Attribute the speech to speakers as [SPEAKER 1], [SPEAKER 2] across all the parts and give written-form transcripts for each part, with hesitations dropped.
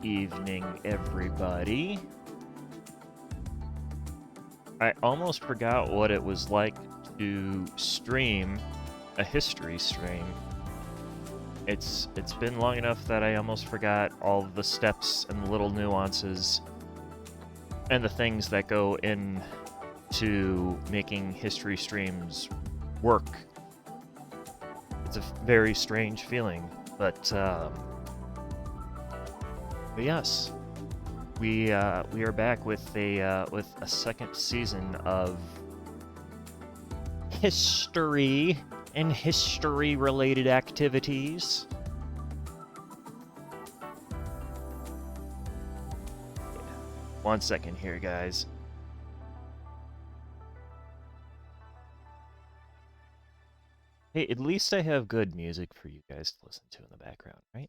[SPEAKER 1] evening, everybody. I almost forgot what it was like to stream a history stream. It's been long enough that I almost forgot all of the steps and the little nuances and the things that go into making history streams work. It's a very strange feeling, but yes, we are back with a second season of history and history-related activities. One second here, guys. Hey, at least I have good music for you guys to listen to in the background, right?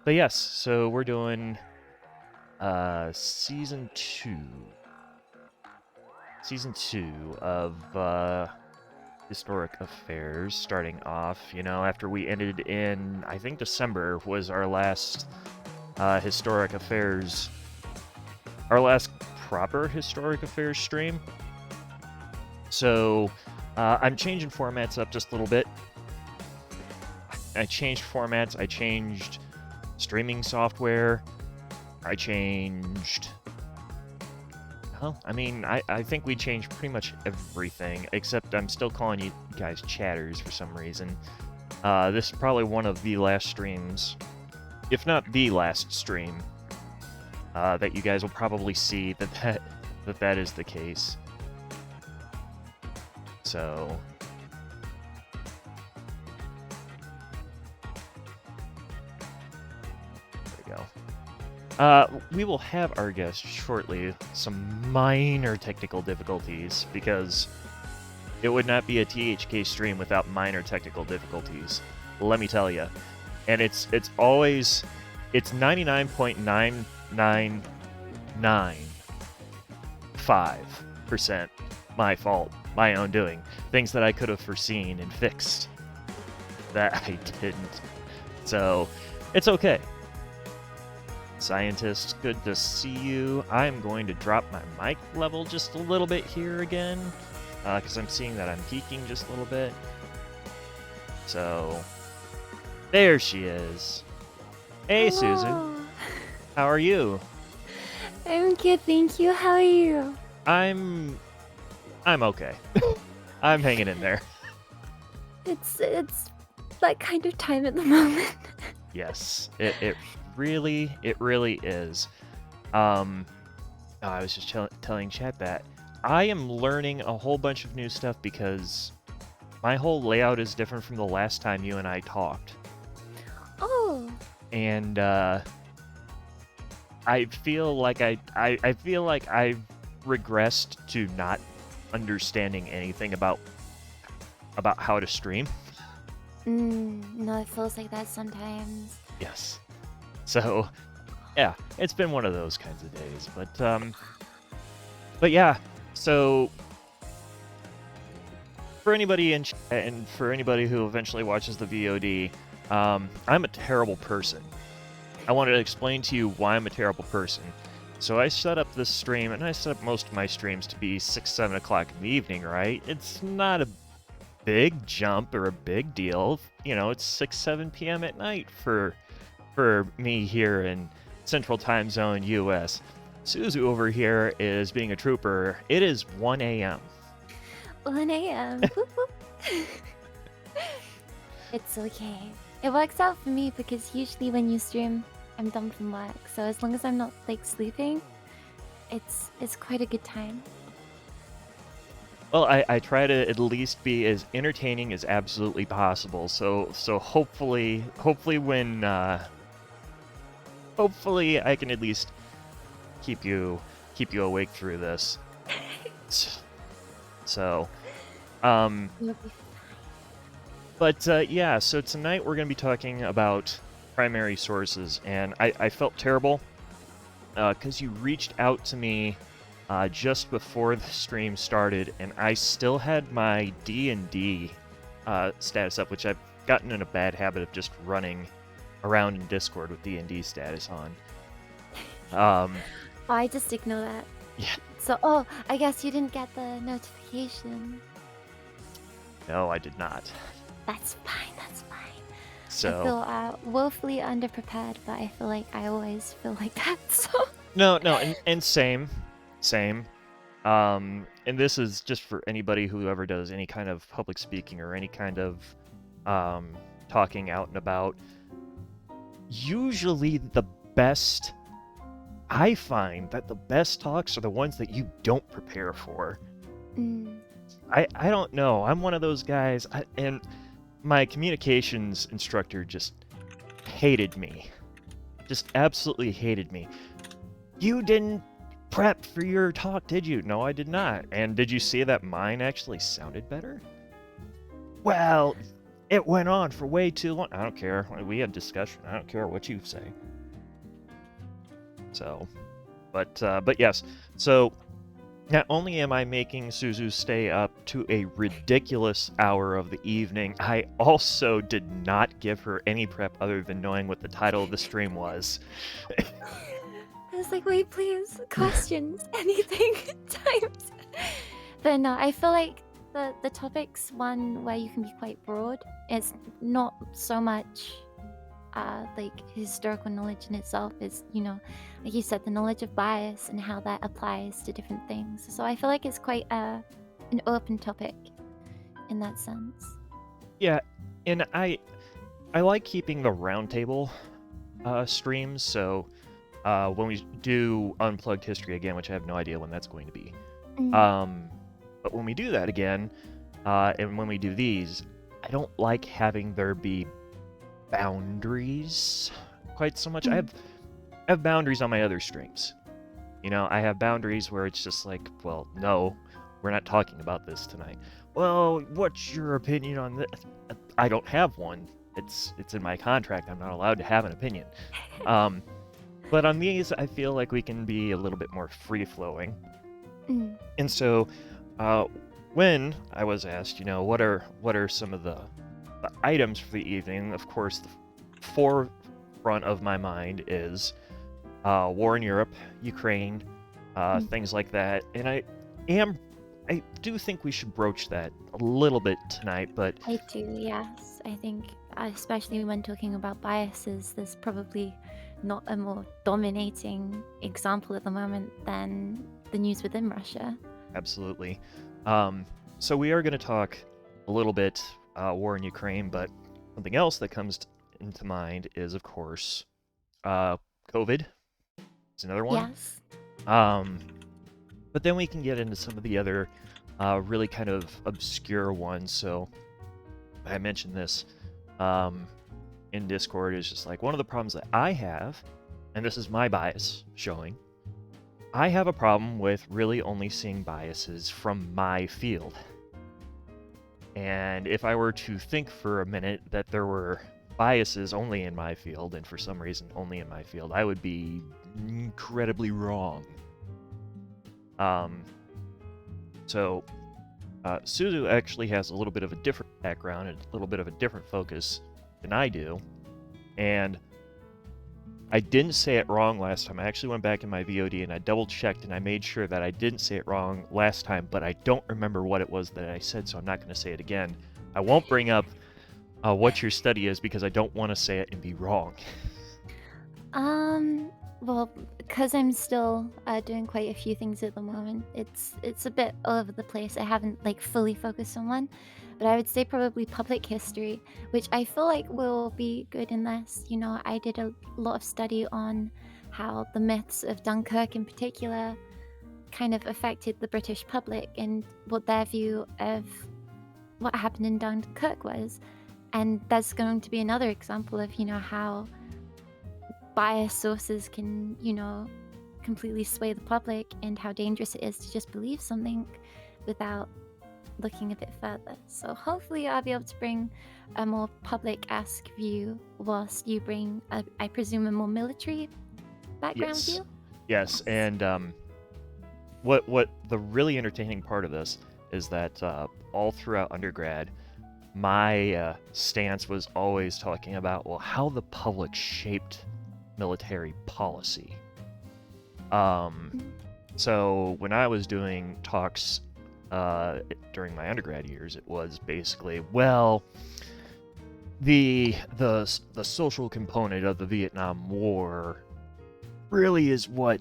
[SPEAKER 1] But yes, so we're doing season 2 of Historic Affairs, starting off, after we ended in, I think December was our last Historic Affairs, our last proper Historic Affairs stream. So, I'm changing formats up just a little bit. I changed formats, I changed streaming software, I changed... Well, I mean, I think we changed pretty much everything, except I'm still calling you guys chatters for some reason. This is probably one of the last streams, if not the last stream, that you guys will probably see that is the case. So... there we go. We will have our guest shortly. Some minor technical difficulties, because it would not be a THK stream without minor technical difficulties. Let me tell you. And it's 99.9995% my fault, my own doing. Things that I could have foreseen and fixed that I didn't. So, it's okay. Scientist, good to see you. I'm going to drop my mic level just a little bit here again, because I'm seeing that I'm peaking just a little bit. So, there she is. Hey,
[SPEAKER 2] Hello.
[SPEAKER 1] Susan. How are you?
[SPEAKER 2] I'm good, thank you. How are you?
[SPEAKER 1] I'm okay. I'm hanging in there.
[SPEAKER 2] It's that kind of time at the moment.
[SPEAKER 1] Yes, it really is. I was just telling chat that I am learning a whole bunch of new stuff because my whole layout is different from the last time you and I talked.
[SPEAKER 2] Oh.
[SPEAKER 1] And I feel like I feel like I've regressed to not understanding anything about how to stream.
[SPEAKER 2] No, it feels like that sometimes.
[SPEAKER 1] Yes. So, yeah, it's been one of those kinds of days, but yeah, so for anybody in chat and for anybody who eventually watches the VOD, I'm a terrible person. I wanted to explain to you why I'm a terrible person. So I set up this stream, and I set up most of my streams to be 6, 7 o'clock in the evening, right? It's not a big jump or a big deal. It's 6, 7 p.m. at night for me here in Central Time Zone, US. Suzu over here is being a trooper. It is 1 a.m.
[SPEAKER 2] 1 a.m. It's okay. It works out for me because usually when you stream, I'm done from work. So as long as I'm not sleeping, it's quite a good time.
[SPEAKER 1] Well, I try to at least be as entertaining as absolutely possible. So hopefully when hopefully I can at least keep you awake through this. So, but yeah, so tonight we're going to be talking about primary sources, and I felt terrible because you reached out to me just before the stream started, and I still had my D&D status up, which I've gotten in a bad habit of just running around in Discord with D&D status on. Um,
[SPEAKER 2] Oh, I just ignore that.
[SPEAKER 1] yeah,
[SPEAKER 2] So, oh, I guess you didn't get the notification.
[SPEAKER 1] no, I did not.
[SPEAKER 2] That's fine, that's fine. I
[SPEAKER 1] So
[SPEAKER 2] feel woefully underprepared, but I feel like I always feel like that, so...
[SPEAKER 1] no, and same. And this is just for anybody who ever does any kind of public speaking or any kind of talking out and about. Usually I find that the best talks are the ones that you don't prepare for.
[SPEAKER 2] Mm.
[SPEAKER 1] I don't know. I'm one of those guys, and my communications instructor just hated me. Just absolutely hated me. You didn't prep for your talk, did you? No, I did not. And did you see that mine actually sounded better? Well, it went on for way too long. I don't care. We had discussion. I don't care what you say. So, but yes. So, not only am I making Suzu stay up to a ridiculous hour of the evening, I also did not give her any prep other than knowing what the title of the stream was.
[SPEAKER 2] I was like, wait, please, questions, anything, times. But no, I feel like the topic's one where you can be quite broad. It's not so much like historical knowledge in itself. Is, you know, like you said, the knowledge of bias and how that applies to different things. So I feel like it's quite an open topic in that sense.
[SPEAKER 1] Yeah, and I like keeping the roundtable streams. So when we do Unplugged History again, which I have no idea when that's going to be, but when we do that again, and when we do these, I don't like having there be boundaries quite so much. I have boundaries on my other streams. You know, I have boundaries where it's just like, well, no, we're not talking about this tonight. Well, what's your opinion on this? I don't have one. It's in my contract. I'm not allowed to have an opinion. But on these, I feel like we can be a little bit more free-flowing. And so, when I was asked, you know, what are some of the items for the evening, of course, the forefront of my mind is war in Europe, Ukraine, things like that. And I do think we should broach that a little bit tonight, but...
[SPEAKER 2] I do, yes. I think, especially when talking about biases, there's probably not a more dominating example at the moment than the news within Russia.
[SPEAKER 1] Absolutely. So we are going to talk a little bit war in Ukraine, but something else that comes into mind is, of course, COVID. It's another one.
[SPEAKER 2] Yes.
[SPEAKER 1] But then we can get into some of the other really kind of obscure ones. So I mentioned this in Discord, is just like one of the problems that I have, and this is my bias showing, I have a problem with really only seeing biases from my field. And if I were to think for a minute that there were biases only in my field, and for some reason only in my field, I would be incredibly wrong. So Suzu actually has a little bit of a different background and a little bit of a different focus than I do. And I didn't say it wrong last time. I actually went back in my VOD and I double checked and I made sure that I didn't say it wrong last time, but I don't remember what it was that I said, so I'm not going to say it again. I won't bring up what your study is because I don't want to say it and be wrong.
[SPEAKER 2] Well, because I'm still doing quite a few things at the moment, it's a bit all over the place. I haven't like fully focused on one, but I would say probably public history, which I feel like will be good in this. You know, I did a lot of study on how the myths of Dunkirk in particular kind of affected the British public and what their view of what happened in Dunkirk was. And that's going to be another example of, you know, how biased sources can, you know, completely sway the public and how dangerous it is to just believe something without looking a bit further. So hopefully I'll be able to bring a more public-esque view whilst you bring, I presume, a more military background view?
[SPEAKER 1] Yes, and what the really entertaining part of this is that all throughout undergrad, my stance was always talking about, well, how the public shaped military policy. Um,
[SPEAKER 2] Mm.
[SPEAKER 1] so when I was doing talks during my undergrad years, it was basically, well, the social component of the Vietnam War really is what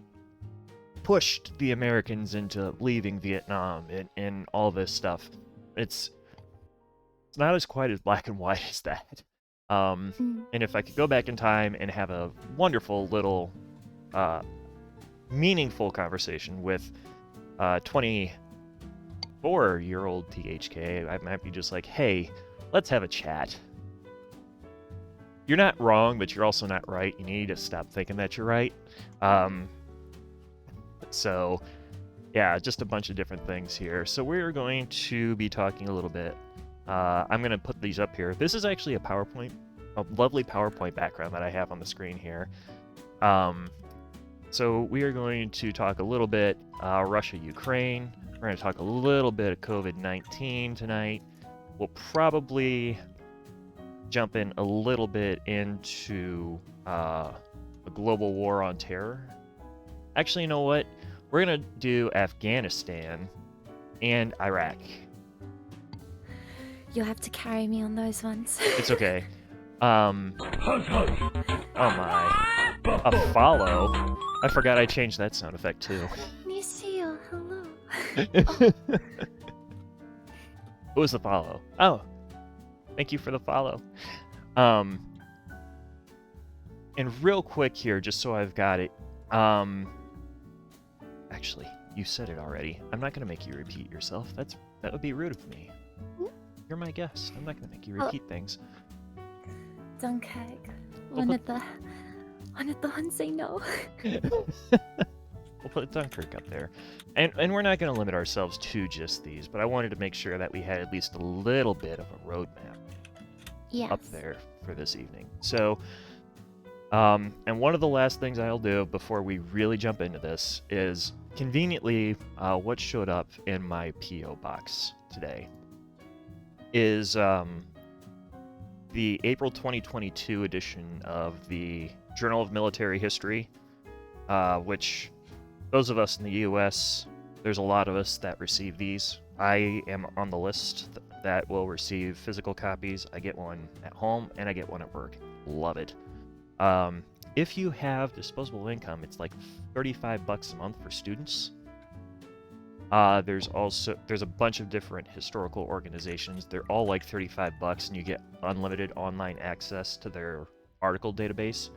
[SPEAKER 1] pushed the Americans into leaving Vietnam and all this stuff. It's not as quite as black and white as that.
[SPEAKER 2] Mm.
[SPEAKER 1] And if I could go back in time and have a wonderful little meaningful conversation with 24-year-old THK, I might be just like, hey, let's have a chat. You're not wrong, but you're also not right. You need to stop thinking that you're right. So, yeah, just a bunch of different things here. So we're going to be talking a little bit. I'm going to put these up here. This is actually a lovely PowerPoint background that I have on the screen here. So we are going to talk a little bit Russia, Ukraine. We're going to talk a little bit of COVID-19 tonight. We'll probably jump in a little bit into a global war on terror. Actually, you know what? We're going to do Afghanistan and Iraq.
[SPEAKER 2] You'll have to carry me on those ones.
[SPEAKER 1] It's okay. Oh my. A follow? I forgot I changed that sound effect too.
[SPEAKER 2] Nisio, hello.
[SPEAKER 1] What was the follow? Oh, thank you for the follow. And real quick here, just so I've got it. Actually, you said it already. I'm not gonna make you repeat yourself. That would be rude of me. You're my guest. I'm not gonna make you repeat things.
[SPEAKER 2] Dunkirk.
[SPEAKER 1] We'll
[SPEAKER 2] One of the ones I know.
[SPEAKER 1] We'll put Dunkirk up there. And we're not going to limit ourselves to just these, but I wanted to make sure that we had at least a little bit of a roadmap
[SPEAKER 2] Yes.
[SPEAKER 1] up there for this evening. So, and one of the last things I'll do before we really jump into this is conveniently what showed up in my P.O. box today is the April 2022 edition of the Journal of Military History, which those of us in the U.S., there's a lot of us that receive these. I am on the list that will receive physical copies. I get one at home and I get one at work. Love it. If you have disposable income, it's like $35 a month for students. There's a bunch of different historical organizations. They're all like $35 and you get unlimited online access to their article database.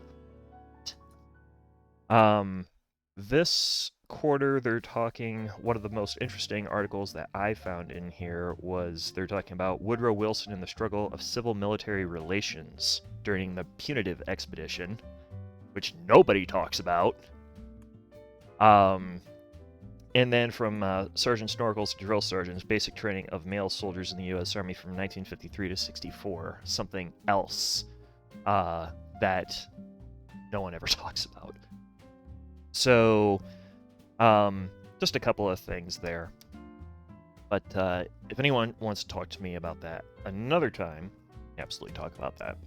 [SPEAKER 1] This quarter they're talking, one of the most interesting articles that I found in here was they're talking about Woodrow Wilson and the struggle of civil-military relations during the punitive expedition, which nobody talks about. And then from Sergeant Snorkel's to Drill Sergeants, basic training of male soldiers in the U.S. Army from 1953 to 64. Something else that no one ever talks about. So, just a couple of things there. But if anyone wants to talk to me about that another time, absolutely talk about that.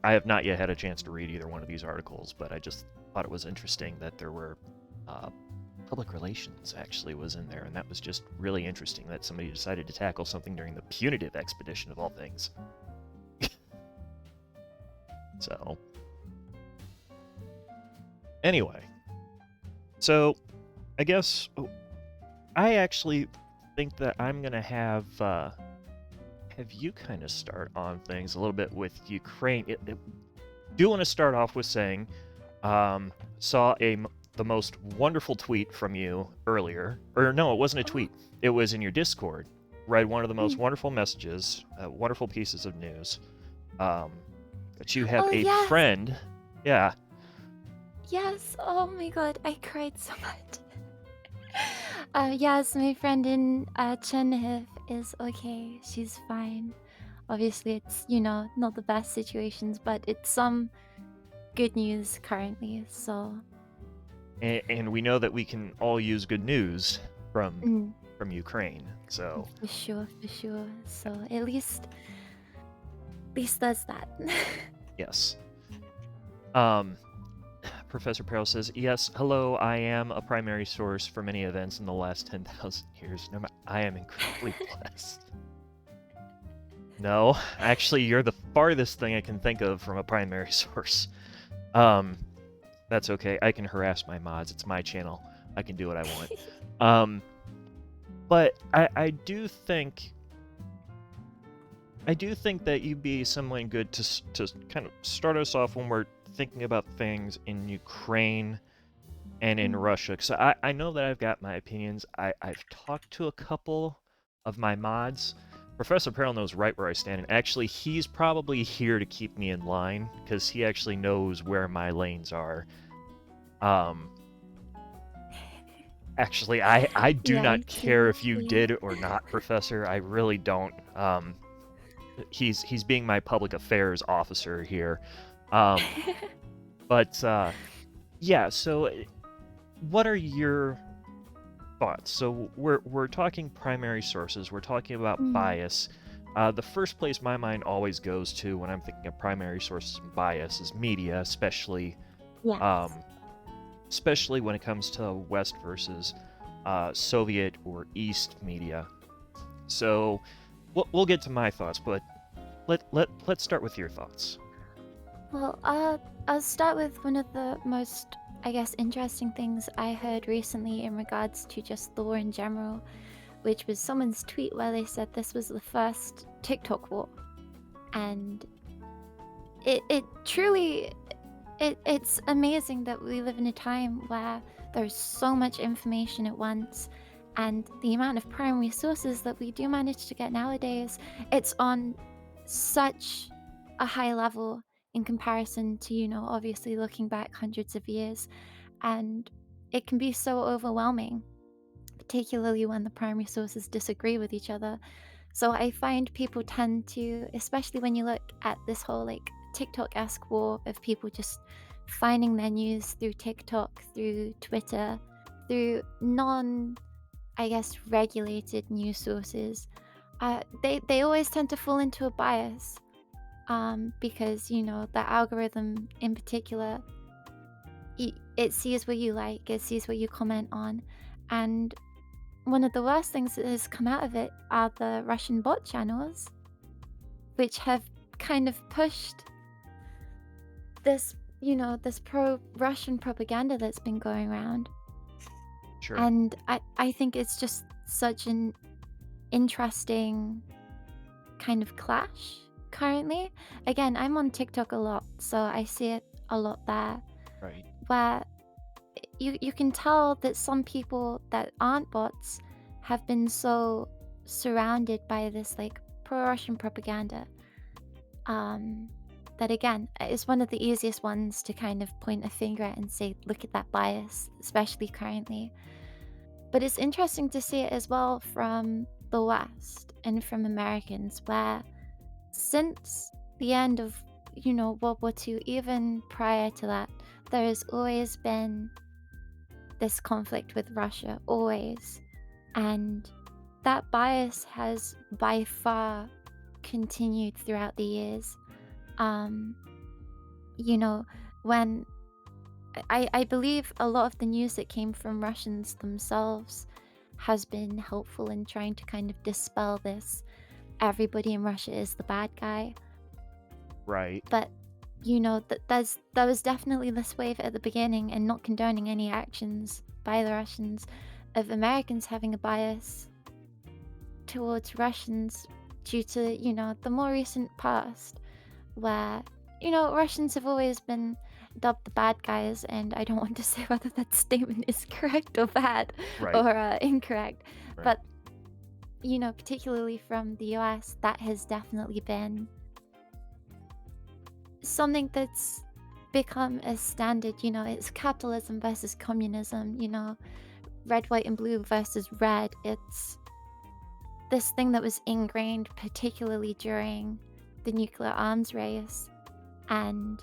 [SPEAKER 1] I have not yet had a chance to read either one of these articles, but I just thought it was interesting that there were public relations actually was in there, and that was just really interesting that somebody decided to tackle something during the punitive expedition of all things. So, anyway, so I guess I actually think that I'm gonna have you kind of start on things a little bit with Ukraine. Do want to start off with saying, saw the most wonderful tweet from you earlier. Or no, it wasn't a tweet. It was in your Discord. Read one of the most wonderful messages, wonderful pieces of news. That you have
[SPEAKER 2] yes.
[SPEAKER 1] friend. Yeah.
[SPEAKER 2] Yes, oh my god, I cried so much. Yes, my friend in Chernihiv is okay. She's fine. Obviously, it's, not the best situations, but it's some good news currently, so...
[SPEAKER 1] And we know that we can all use good news from Ukraine, so...
[SPEAKER 2] For sure. So, at least least there's that.
[SPEAKER 1] Yes. Um, Professor Peril says, yes, hello, I am a primary source for many events in the last 10,000 years. No, I am incredibly blessed. No, actually, you're the farthest thing I can think of from a primary source. That's okay. I can harass my mods. It's my channel. I can do what I want. But I do think that you'd be someone good to kind of start us off when we're thinking about things in Ukraine and in Russia. Because I know that I've got my opinions. I've talked to a couple of my mods. Professor Peril knows right where I stand, and actually he's probably here to keep me in line, because he actually knows where my lanes are. Actually, I do
[SPEAKER 2] Yeah,
[SPEAKER 1] not care if you
[SPEAKER 2] seriously.
[SPEAKER 1] did or not, Professor. I really don't. He's being my public affairs officer here. But yeah. So, what are your thoughts? So we're talking primary sources. We're talking about
[SPEAKER 2] Mm,
[SPEAKER 1] bias. The first place my mind always goes to when I'm thinking of primary sources and bias is media, um,
[SPEAKER 2] yes.
[SPEAKER 1] especially when it comes to West versus Soviet or East media. So we'll get to my thoughts, but let's start with your thoughts.
[SPEAKER 2] Well, I'll start with one of the most, I guess, interesting things I heard recently in regards to just the war in general, which was someone's tweet where they said this was the first TikTok war. And it truly it's amazing that we live in a time where there's so much information at once, and the amount of primary sources that we do manage to get nowadays, it's on such a high level in comparison to, obviously looking back hundreds of years, and it can be so overwhelming, particularly when the primary sources disagree with each other. So I find people tend to, especially when you look at this whole like TikTok-esque war of people just finding their news through TikTok, through Twitter, through non, I guess, regulated news sources. They always tend to fall into a bias, because the algorithm in particular, it sees what you like, it sees what you comment on, and one of the worst things that has come out of it are the Russian bot channels, which have kind of pushed this pro-Russian propaganda that's been going around.
[SPEAKER 1] Sure.
[SPEAKER 2] And I think it's just such an interesting kind of clash currently. Again, I'm on TikTok a lot, so I see it a lot there,
[SPEAKER 1] Right.
[SPEAKER 2] where you can tell that some people that aren't bots have been so surrounded by this like pro-Russian propaganda, um that again is one of the easiest ones to kind of point a finger at and say, look at that bias, especially currently. But it's interesting to see it as well from the West and from Americans, where since the end of World War II, even prior to that, there has always been this conflict with Russia, always. And that bias has by far continued throughout the years. Um, you know, when I believe a lot of the news that came from Russians themselves has been helpful in trying to kind of dispel this. Everybody in Russia is the bad guy.
[SPEAKER 1] Right.
[SPEAKER 2] But there was definitely this wave at the beginning, and not condoning any actions by the Russians, of Americans having a bias towards Russians due to, the more recent past, where, Russians have always been dubbed the bad guys, and I don't want to say whether that statement is correct or bad
[SPEAKER 1] Right.
[SPEAKER 2] or incorrect,
[SPEAKER 1] Right.
[SPEAKER 2] but, particularly from the US, that has definitely been something that's become a standard. It's capitalism versus communism, red, white, and blue versus red. It's this thing that was ingrained, particularly during the nuclear arms race. And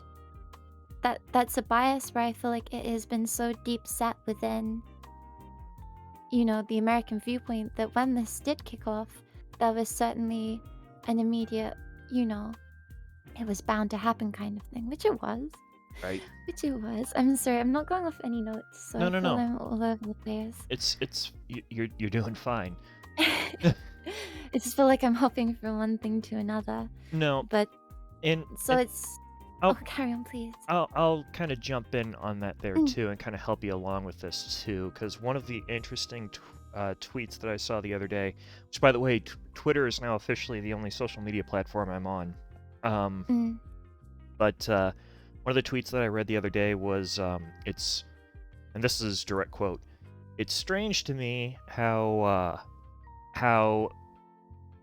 [SPEAKER 2] that's a bias where I feel like it has been so deep set within, the American viewpoint, that when this did kick off, there was certainly an immediate, you know, it was bound to happen kind of thing, which it was.
[SPEAKER 1] right?
[SPEAKER 2] Which it was. I'm sorry, I'm not going off any notes, so
[SPEAKER 1] No,
[SPEAKER 2] I
[SPEAKER 1] no,
[SPEAKER 2] feel
[SPEAKER 1] no.
[SPEAKER 2] I'm all over the place.
[SPEAKER 1] You're doing fine.
[SPEAKER 2] I just feel like I'm hopping from one thing to another.
[SPEAKER 1] No,
[SPEAKER 2] But
[SPEAKER 1] and
[SPEAKER 2] so
[SPEAKER 1] and
[SPEAKER 2] it's oh,
[SPEAKER 1] I'll
[SPEAKER 2] carry on, please.
[SPEAKER 1] I'll kind of jump in on that there
[SPEAKER 2] Mm,
[SPEAKER 1] too, and kind of help you along with this too, because one of the interesting tweets that I saw the other day, which by the way, Twitter is now officially the only social media platform I'm on. Um,
[SPEAKER 2] mm,
[SPEAKER 1] but one of the tweets that I read the other day was, and this is direct quote, "It's strange to me how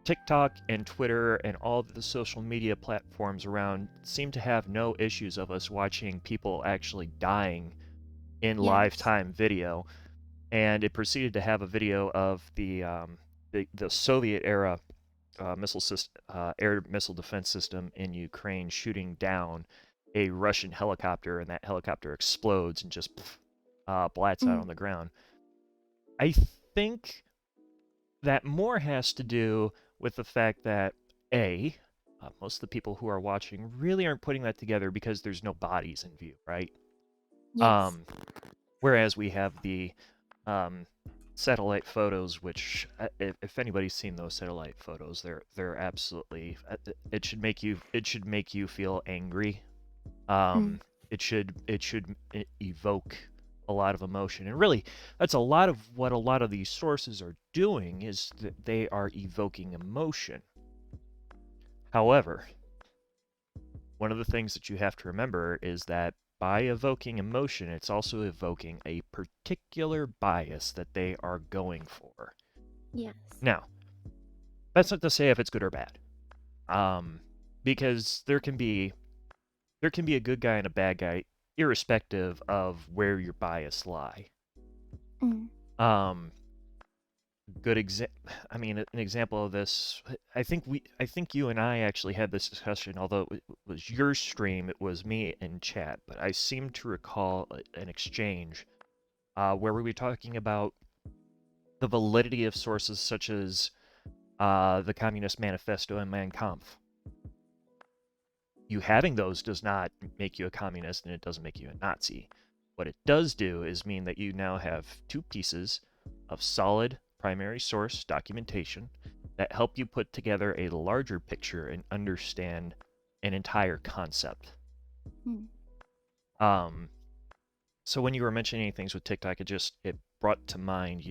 [SPEAKER 1] TikTok and Twitter and all the social media platforms around seem to have no issues of us watching people actually dying in live
[SPEAKER 2] yes.
[SPEAKER 1] time video." And it proceeded to have a video of the Soviet era air missile defense system in Ukraine shooting down a Russian helicopter, and that helicopter explodes and just blats out
[SPEAKER 2] Mm,
[SPEAKER 1] on the ground. I think that more has to do with the fact that a most of the people who are watching really aren't putting that together because there's no bodies in view, right?
[SPEAKER 2] yes.
[SPEAKER 1] Um, Whereas we have the um, satellite photos, which if anybody's seen those satellite photos, they're absolutely it should make you feel angry.
[SPEAKER 2] Mm,
[SPEAKER 1] It should evoke a lot of emotion, and really, that's a lot of what a lot of these sources are doing is that they are evoking emotion. However, one of the things that you have to remember is that by evoking emotion, it's also evoking a particular bias that they are going for.
[SPEAKER 2] yes.
[SPEAKER 1] Now, that's not to say if it's good or bad, um, because there can be a good guy and a bad guy, irrespective of where your bias lie.
[SPEAKER 2] Mm,
[SPEAKER 1] Um, I mean, an example of this. I think you and I actually had this discussion. Although it was your stream, it was me in chat. But I seem to recall an exchange where we were talking about the validity of sources such as the Communist Manifesto and Mein Kampf. You having those does not make you a communist, and it doesn't make you a Nazi. What it does do is mean that you now have two pieces of solid primary source documentation that help you put together a larger picture and understand an entire concept.
[SPEAKER 2] mm.
[SPEAKER 1] Um, so when you were mentioning things with TikTok, it brought to mind,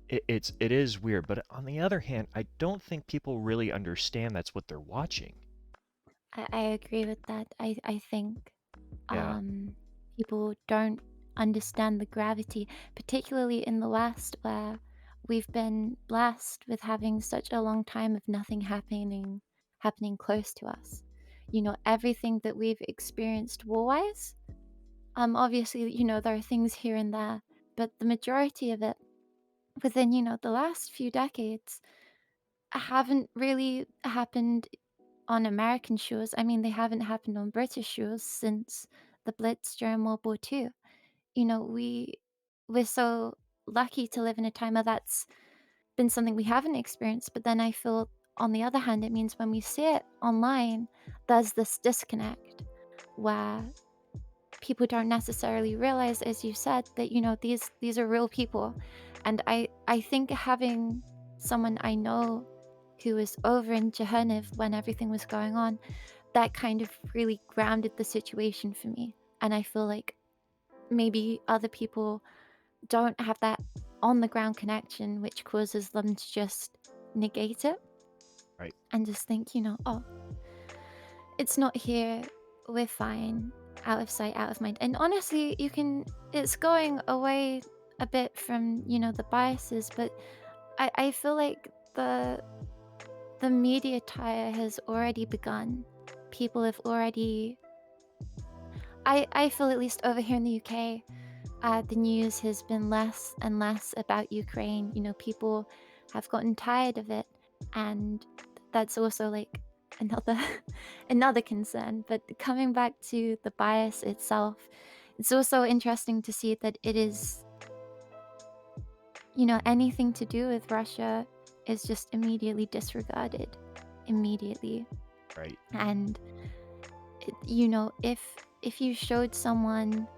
[SPEAKER 1] it is weird, but on the other hand, I don't think people really understand that's what they're watching.
[SPEAKER 2] I agree with that. I think
[SPEAKER 1] Yeah,
[SPEAKER 2] um, people don't understand the gravity, particularly in the West, where we've been blessed with having such a long time of nothing happening close to us. You know, everything that we've experienced war-wise, obviously, there are things here and there, but the majority of it within, the last few decades haven't really happened on American shores. I mean, they haven't happened on British shores since the Blitz during World War II. We're so lucky to live in a time where that's been something we haven't experienced. But then I feel, on the other hand, it means when we see it online, there's this disconnect where people don't necessarily realize, as you said, that these are real people. And I think having someone I know who was over in Chernihiv when everything was going on, that kind of really grounded the situation for me. And I feel like maybe other people don't have that on the ground connection, which causes them to just negate it
[SPEAKER 1] right.
[SPEAKER 2] and just think, oh, it's not here, we're fine, out of sight, out of mind. And honestly, it's going away a bit from, the biases, but I feel like the media tire has already begun. People have already, I feel, at least over here in the UK, the news has been less and less about Ukraine. People have gotten tired of it, and that's also like another another concern. But coming back to the bias itself, it's also interesting to see that it is, anything to do with Russia is just immediately disregarded immediately.
[SPEAKER 1] Right.
[SPEAKER 2] And you know, if you showed someone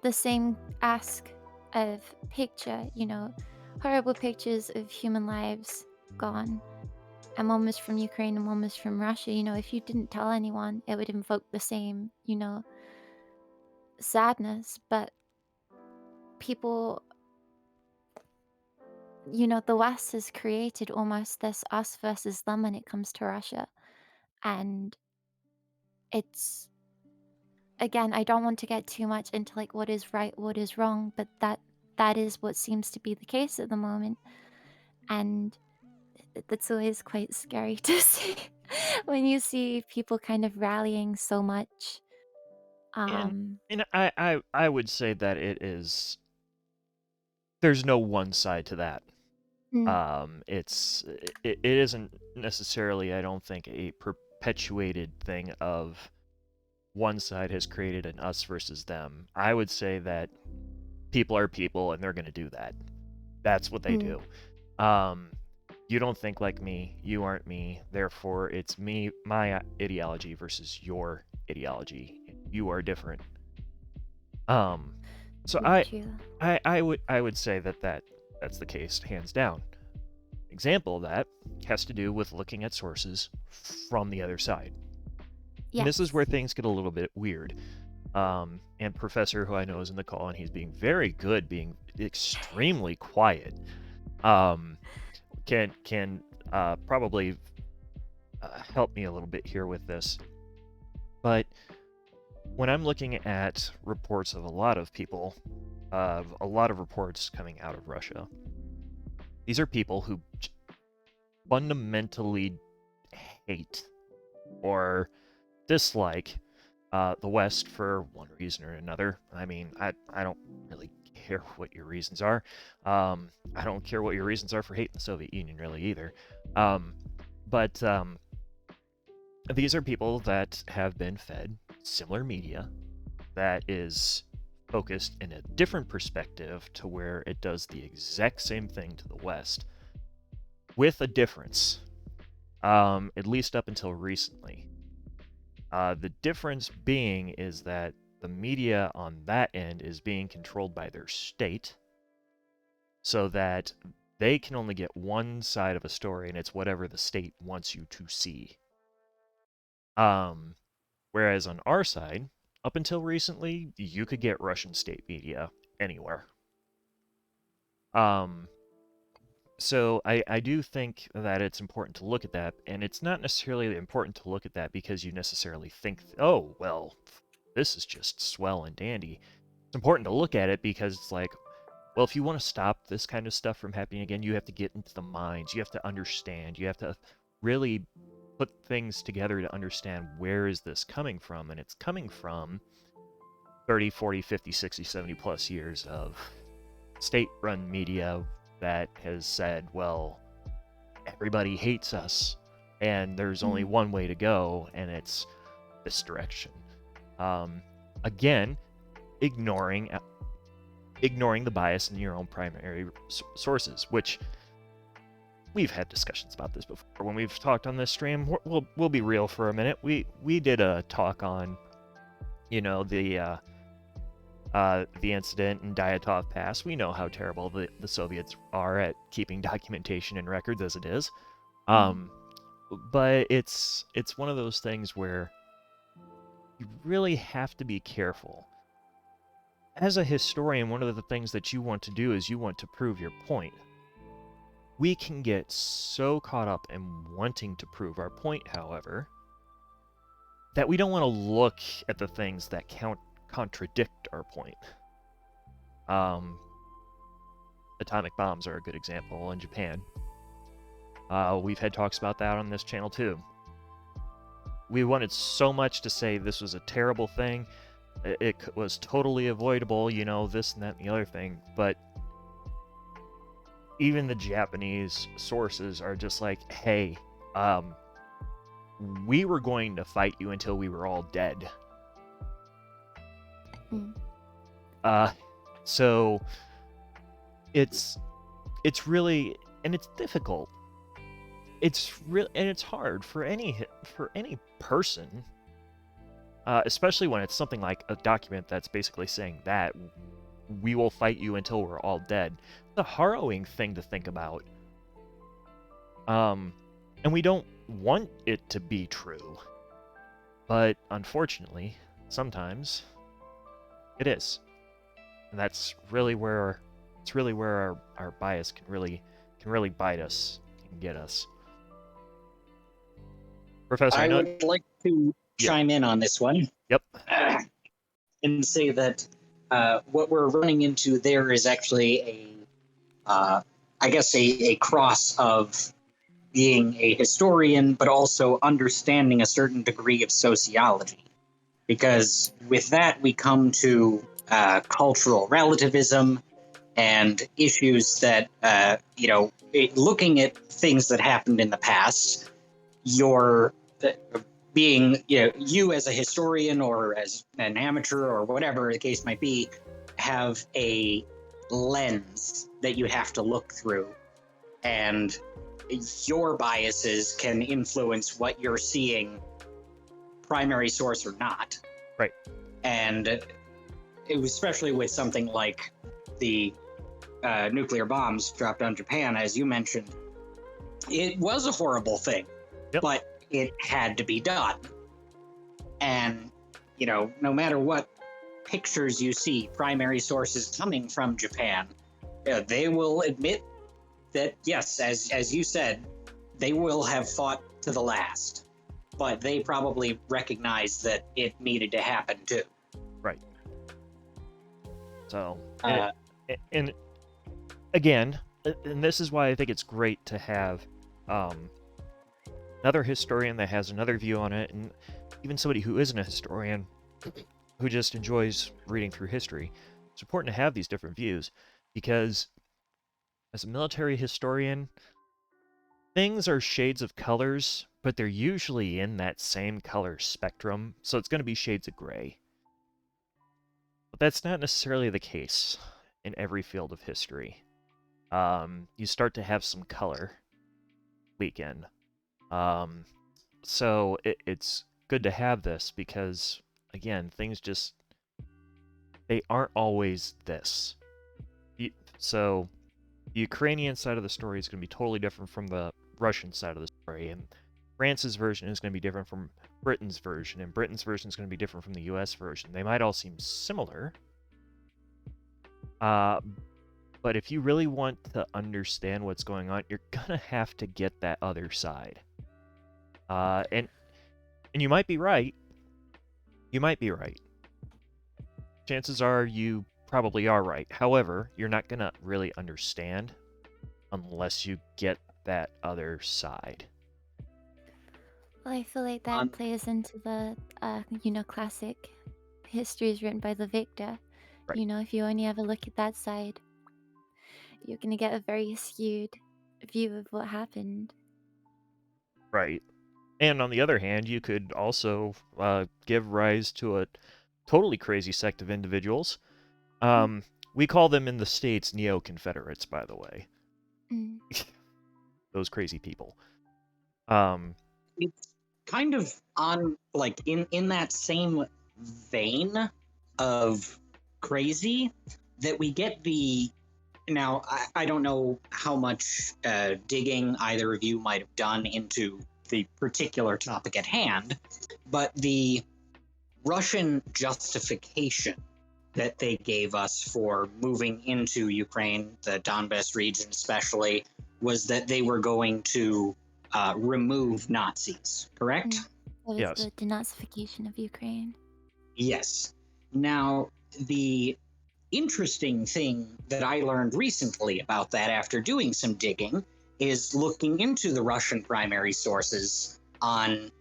[SPEAKER 2] the same ask of picture, you know, horrible pictures of human lives gone, and one was from Ukraine and one was from Russia, you know, if you didn't tell anyone, it would invoke the same, you know, sadness. But people, you know, the West has created almost this us versus them when it comes to Russia. And it's, again, I don't want to get too much into like what is right, what is wrong, but that is what seems to be the case at the moment. And that's always quite scary to see when you see people kind of rallying so much.
[SPEAKER 1] And
[SPEAKER 2] Um,
[SPEAKER 1] I would say that there's no one side to that.
[SPEAKER 2] mm,
[SPEAKER 1] It isn't necessarily, I don't think, a perpetuated thing of one side has created an us versus them. I would say that people are people and they're going to do that. That's what they
[SPEAKER 2] mm,
[SPEAKER 1] do. Um, you don't think like me, you aren't me, therefore it's me, my ideology versus your ideology. You are different. Um, so
[SPEAKER 2] very true.
[SPEAKER 1] I would say that's the case, hands down. Example of that has to do with looking at sources from the other side. And this is where
[SPEAKER 2] Yes.
[SPEAKER 1] things get a little bit weird. And Professor, who I know is in the call, and he's being very good, being extremely quiet, um, can probably help me a little bit here with this. But when I'm looking at reports of a lot of people, of a lot of reports coming out of Russia, these are people who fundamentally hate or dislike the West for one reason or another. I mean, I don't really care what your reasons are. I don't care what your reasons are for hating the Soviet Union, really, either. Um, but these are people that have been fed similar media that is focused in a different perspective to where it does the exact same thing to the West, with a difference, at least up until recently. The difference being is that the media on that end is being controlled by their state so that they can only get one side of a story and it's whatever the state wants you to see. Um, Whereas on our side, up until recently, you could get Russian state media anywhere. Um, so I do think that it's important to look at that, and it's not necessarily important to look at that because you necessarily think, oh, well, this is just swell and dandy. It's important to look at it because it's like, well, if you want to stop this kind of stuff from happening again, you have to get into the minds. You have to understand. You have to really put things together to understand where is this coming from. And it's coming from 30, 40, 50, 60, 70 plus years of state-run media that has said, well, everybody hates us, and there's only
[SPEAKER 2] Mm,
[SPEAKER 1] one way to go, and it's this direction. Um, Again, ignoring the bias in your own primary sources, which we've had discussions about this before when we've talked on this stream. We'll be real for a minute. We did a talk on, you know, the incident in Dyatov Pass. We know how terrible the Soviets are at keeping documentation and records as it is.
[SPEAKER 2] mm,
[SPEAKER 1] Um, but it's one of those things where you really have to be careful. As a historian, one of the things that you want to do is you want to prove your point. We can get so caught up in wanting to prove our point, however, that we don't want to look at the things that contradict our point. Um, Atomic bombs are a good example in Japan. We've had talks about that on this channel too. We wanted so much to say this was a terrible thing. It was totally avoidable, you know, this and that and the other thing. But even the Japanese sources are just like, hey, we were going to fight you until we were all dead.
[SPEAKER 2] mm,
[SPEAKER 1] Uh, so it's really, and it's difficult it's real, and it's hard for any person, especially when it's something like a document that's basically saying that we will fight you until we're all dead. It's a harrowing thing to think about. And we don't want it to be true, but unfortunately, sometimes it is, and that's really where our bias can really bite us, can get us. Professor, I
[SPEAKER 3] I
[SPEAKER 1] know.
[SPEAKER 3] would like to
[SPEAKER 1] Yep.
[SPEAKER 3] chime in on this one.
[SPEAKER 1] Yep.
[SPEAKER 3] And say that what we're running into there is actually I guess, a cross of being a historian, but also understanding a certain degree of sociology. Because with that, we come to cultural relativism and issues that, looking at things that happened in the past, you're being, you as a historian or as an amateur or whatever the case might be, have a lens that you have to look through. And your biases can influence what you're seeing, primary source or not.
[SPEAKER 1] Right.
[SPEAKER 3] And it was especially with something like the nuclear bombs dropped on Japan, as you mentioned. It was a horrible thing,
[SPEAKER 1] Yep.
[SPEAKER 3] but it had to be done. And, no matter what pictures you see, primary sources coming from Japan, they will admit that, yes, as you said, they will have fought to the last. But they probably recognized that it needed to happen too.
[SPEAKER 1] Right. So, and again, and this is why I think it's great to have another historian that has another view on it, and even somebody who isn't a historian, who just enjoys reading through history. It's important to have these different views, because as a military historian, things are shades of colors, but they're usually in that same color spectrum, so it's going to be shades of gray. But that's not necessarily the case in every field of history. You start to have some color leak in. So it's good to have this because, again, things just, they aren't always this. So the Ukrainian side of the story is going to be totally different from the Russian side of the story, and France's version is going to be different from Britain's version, and Britain's version is going to be different from the US version. They might all seem similar, but if you really want to understand what's going on, you're going to have to get that other side. And you might be right. You might be right. Chances are you probably are right. However, you're not going to really understand unless you get that other side.
[SPEAKER 2] Well, I feel like that plays into the, classic histories written by the victor.
[SPEAKER 1] Right.
[SPEAKER 2] If you only ever look at that side, you're going to get a very skewed view of what happened.
[SPEAKER 1] Right. And on the other hand, you could also give rise to a totally crazy sect of individuals. We call them in the States neo-Confederates, by the way. Those crazy people.
[SPEAKER 3] It's kind of on, like, in that same vein of crazy that we get the... Now, I don't know how much digging either of you might have done into the particular topic at hand, but the Russian justification that they gave us for moving into Ukraine, the Donbas region especially, was that they were going to remove Nazis, correct?
[SPEAKER 2] That was
[SPEAKER 1] Yes.
[SPEAKER 2] the denazification of Ukraine.
[SPEAKER 3] Yes. Now, the interesting thing that I learned recently about that after doing some digging is looking into the Russian primary sources on,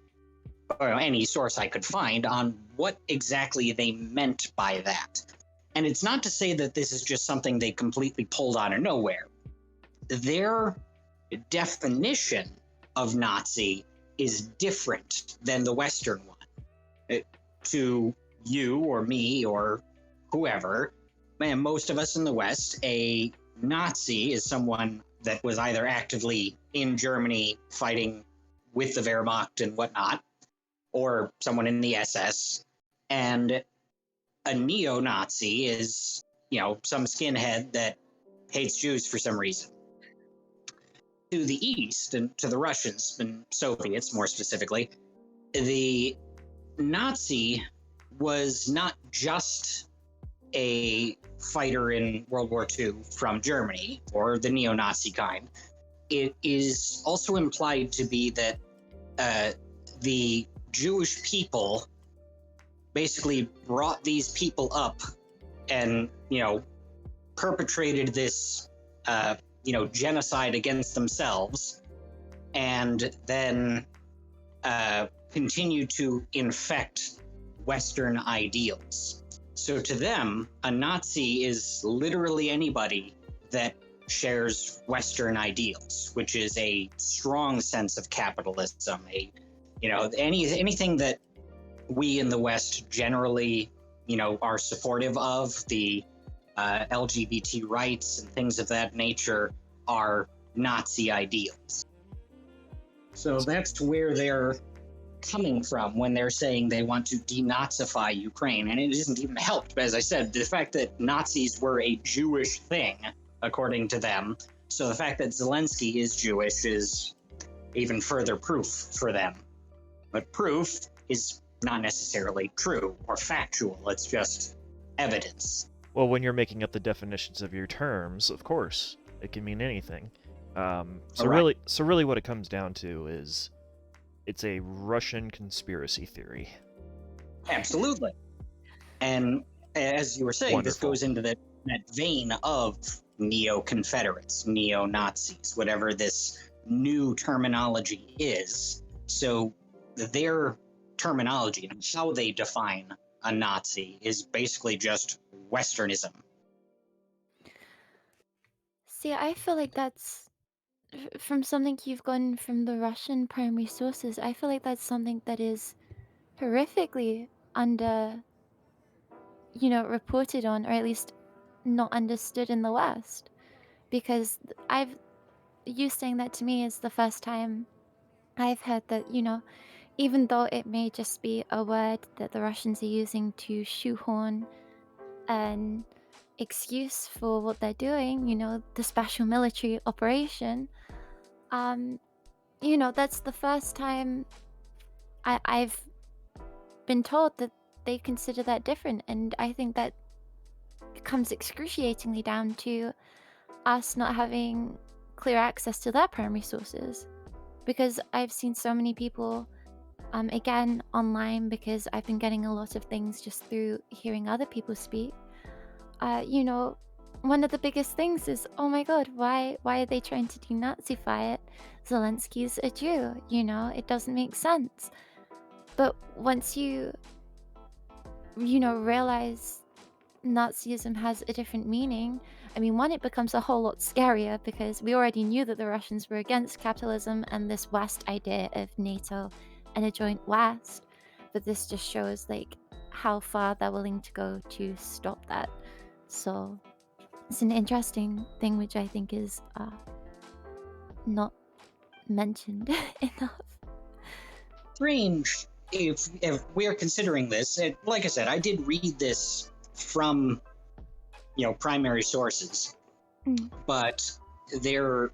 [SPEAKER 3] or any source I could find, on what exactly they meant by that. And it's not to say that this is just something they completely pulled out of nowhere. Their definition of Nazi is different than the Western one. To you or me or whoever, and most of us in the West, a Nazi is someone that was either actively in Germany fighting with the Wehrmacht and whatnot, or someone in the SS. And a neo-Nazi is, some skinhead that hates Jews for some reason. To the east, and to the Russians and Soviets more specifically, the Nazi was not just a fighter in World War II from Germany, or the neo-Nazi kind. It is also implied to be that the Jewish people basically brought these people up and, perpetrated this, genocide against themselves, and then continued to infect Western ideals. So to them, a Nazi is literally anybody that shares Western ideals, which is a strong sense of capitalism, anything that we in the West generally, are supportive of, the LGBT rights and things of that nature, are Nazi ideals. So that's where they're coming from when they're saying they want to denazify Ukraine. And it isn't even helped, but as I said, the fact that Nazis were a Jewish thing, according to them. So the fact that Zelensky is Jewish is even further proof for them. But proof is not necessarily true or factual. It's just evidence.
[SPEAKER 1] Well, when you're making up the definitions of your terms, of course, it can mean anything. So really what it comes down to is it's a Russian conspiracy theory.
[SPEAKER 3] Absolutely. And as you were saying,
[SPEAKER 1] Wonderful.
[SPEAKER 3] This goes into that vein of neo-Confederates, neo-Nazis, whatever this new terminology is. So their terminology and how they define a Nazi is basically just Westernism.
[SPEAKER 2] See, I feel like that's from something you've gotten from the Russian primary sources. I feel like that's something that is horrifically reported on, or at least not understood in the West. Because you saying that to me is the first time I've heard that, even though it may just be a word that the Russians are using to shoehorn an excuse for what they're doing, the special military operation, that's the first time I've been told that they consider that different. And I think that comes excruciatingly down to us not having clear access to their primary sources. Because I've seen so many people, again, online, because I've been getting a lot of things just through hearing other people speak. One of the biggest things is, oh my god, why are they trying to denazify it? Zelensky's a Jew, it doesn't make sense. But once you realize Nazism has a different meaning, I mean, one, it becomes a whole lot scarier because we already knew that the Russians were against capitalism and this West idea of NATO and a joint West. But this just shows how far they're willing to go to stop that. So it's an interesting thing which I think is not mentioned enough.
[SPEAKER 3] Strange if we're considering this. Like I said, I did read this from primary sources, but their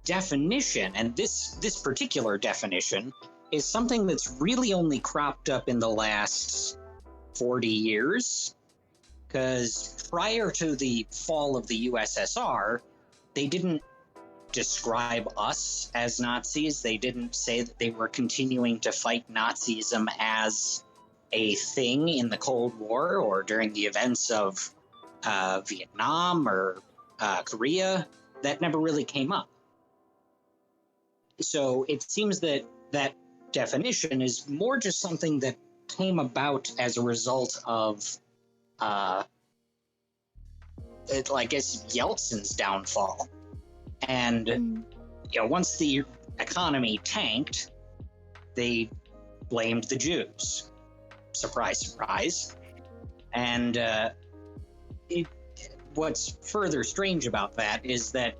[SPEAKER 3] definition, and this particular definition, is something that's really only cropped up in the last 40 years. Because prior to the fall of the USSR, they didn't describe us as Nazis. They didn't say that they were continuing to fight Nazism as a thing in the Cold War or during the events of Vietnam or Korea. That never really came up. So it seems that that definition is more just something that came about as a result of I guess Yeltsin's downfall. And once the economy tanked, they blamed the Jews. Surprise, surprise. And what's further strange about that is that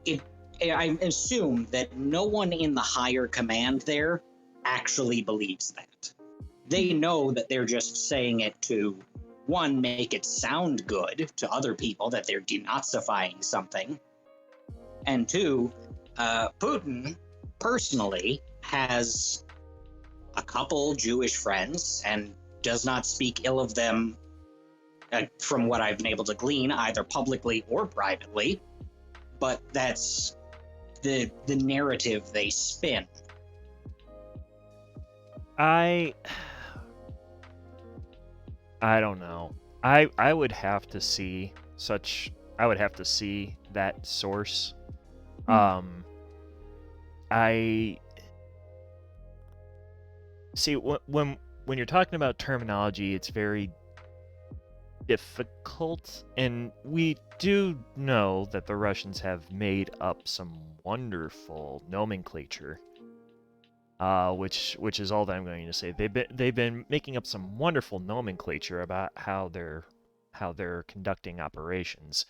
[SPEAKER 3] it I assume that no one in the higher command there actually believes that. They know that they're just saying it to, one, make it sound good to other people that they're denazifying something, and two, Putin personally has a couple Jewish friends and does not speak ill of them, from what I've been able to glean, either publicly or privately. But that's the narrative they spin.
[SPEAKER 1] I don't know. I would have to see that source. I see when you're talking about terminology, it's very difficult, and we do know that the Russians have made up some wonderful nomenclature, which is all that I'm going to say. They've been making up some wonderful nomenclature about how they're conducting operations,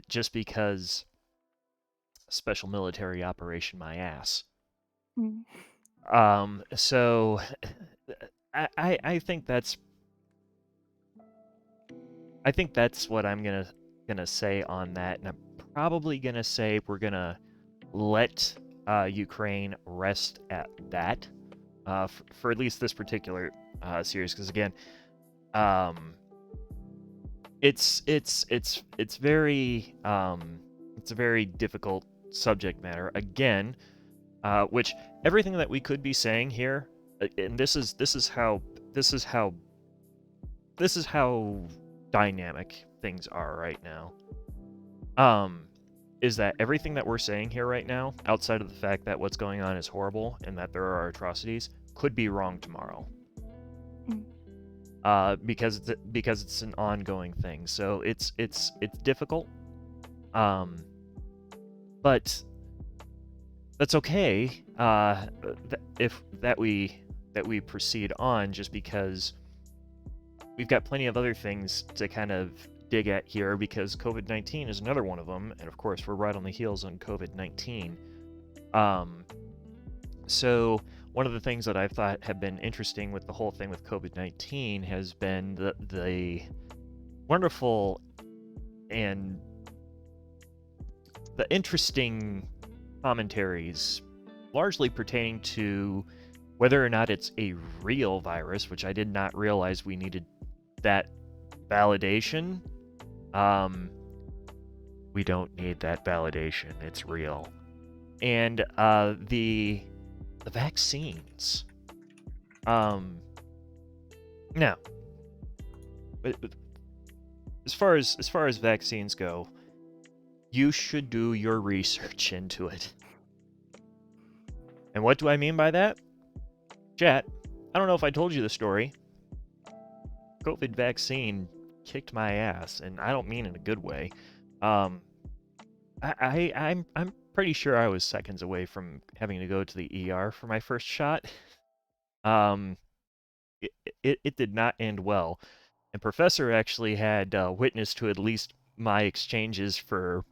[SPEAKER 1] just because special military operation my ass. So I think that's what I'm gonna say on that, and I'm probably gonna say we're gonna let Ukraine rest at that for at least this particular series, because again, it's very it's a very difficult subject matter. Again, which everything that we could be saying here, and this is how dynamic things are right now. Is that everything that we're saying here right now, outside of the fact that what's going on is horrible and that there are atrocities, could be wrong tomorrow. Because it's an ongoing thing. So it's difficult. But that's okay. If we proceed on, just because we've got plenty of other things to kind of dig at here, because COVID-19 is another one of them, and of course we're right on the heels on COVID-19. So one of the things that I thought have been interesting with the whole thing with COVID-19 has been the wonderful and the interesting commentaries, largely pertaining to whether or not it's a real virus, which I did not realize we needed that validation. We don't need that validation. It's real. And the vaccines. Now, as far as vaccines go, you should do your research into it. And what do I mean by that? Chat, I don't know if I told you the story. COVID vaccine kicked my ass, and I don't mean in a good way. I'm pretty sure I was seconds away from having to go to the ER for my first shot. It did not end well. And Professor actually had witness to at least my exchanges for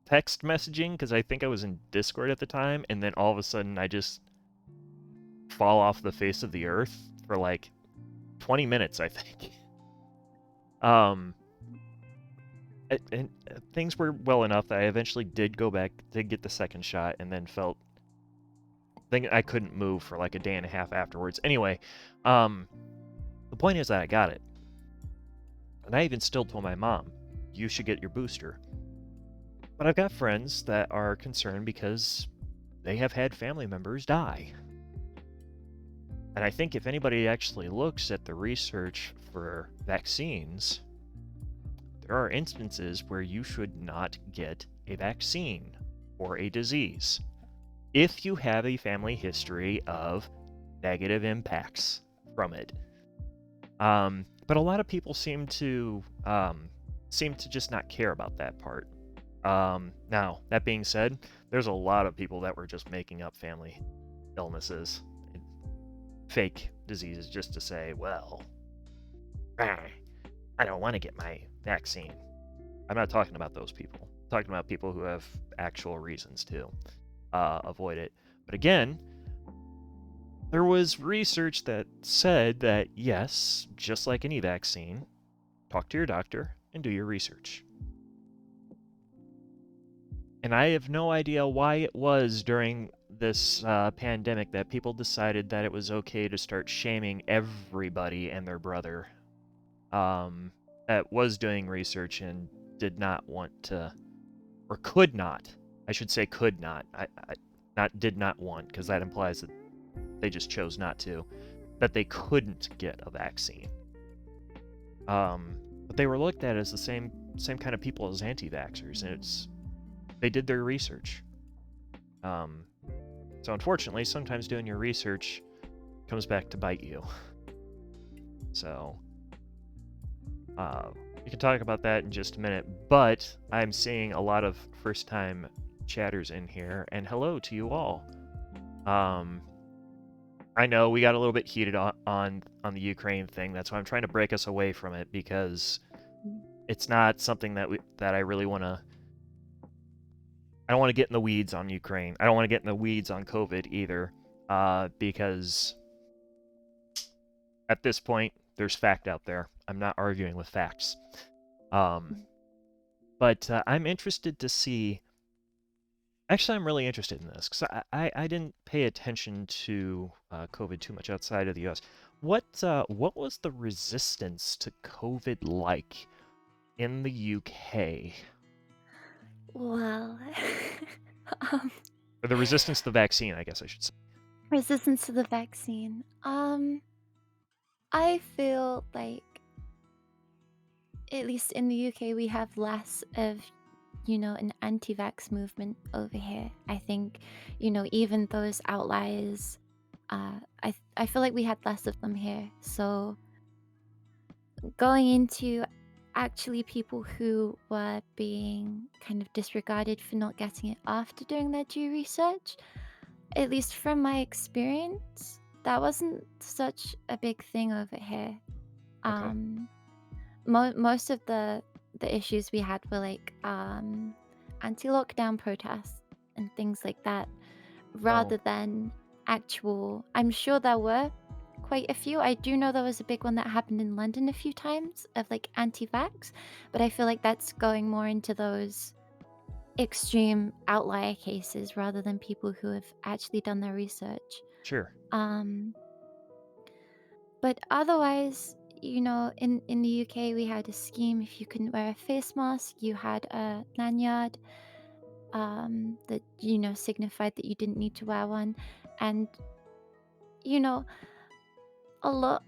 [SPEAKER 1] text messaging, because I think I was in Discord at the time, and then all of a sudden I just fall off the face of the earth for like 20 minutes, I think. And things were well enough that I eventually did go back to get the second shot, and then I couldn't move for like a day and a half afterwards. Anyway, the point is that I got it. And I even still told my mom, you should get your booster. But I've got friends that are concerned because they have had family members die. And I think if anybody actually looks at the research for vaccines, there are instances where you should not get a vaccine for a disease if you have a family history of negative impacts from it. But a lot of people seem to just not care about that part. Now, that being said, there's a lot of people that were just making up family illnesses, fake diseases, just to say, well, I don't want to get my vaccine. I'm not talking about those people. talking about people who have actual reasons to avoid it. But again, there was research that said that yes, just like any vaccine, talk to your doctor and do your research. And I have no idea why it was during this pandemic that people decided that it was okay to start shaming everybody and their brother that was doing research and did not want to, or could not, I should say could not, not did not want, because that implies that they just chose not to, that they couldn't get a vaccine. But they were looked at as the same kind of people as anti-vaxxers, and they did their research. So unfortunately, sometimes doing your research comes back to bite you. So, we can talk about that in just a minute, but I'm seeing a lot of first-time chatters in here, and hello to you all. I know we got a little bit heated on the Ukraine thing. That's why I'm trying to break us away from it, because it's not something that I really want to. I don't want to get in the weeds on Ukraine. I don't want to get in the weeds on COVID either, because at this point, there's fact out there. I'm not arguing with facts. But I'm interested to see. Actually, I'm really interested in this because I didn't pay attention to COVID too much outside of the U.S. What was the resistance to COVID like in the UK?
[SPEAKER 2] Well, um,
[SPEAKER 1] Or the resistance to the vaccine, I guess I should say.
[SPEAKER 2] resistance to the vaccine. I feel like, at least in the UK, we have less of, an anti-vax movement over here. I think, even those outliers, I feel like we had less of them here. So going into actually people who were being kind of disregarded for not getting it after doing their due research, at least from my experience, that wasn't such a big thing over here.
[SPEAKER 1] Okay.
[SPEAKER 2] Most of the issues we had were like anti-lockdown protests and things like that, rather than actual. I'm sure there were quite a few. I do know there was a big one that happened in London a few times of like anti-vax, but I feel like that's going more into those extreme outlier cases rather than people who have actually done their research.
[SPEAKER 1] Sure.
[SPEAKER 2] But otherwise, in the UK, we had a scheme. If you couldn't wear a face mask, you had a lanyard that signified that you didn't need to wear one. And a lot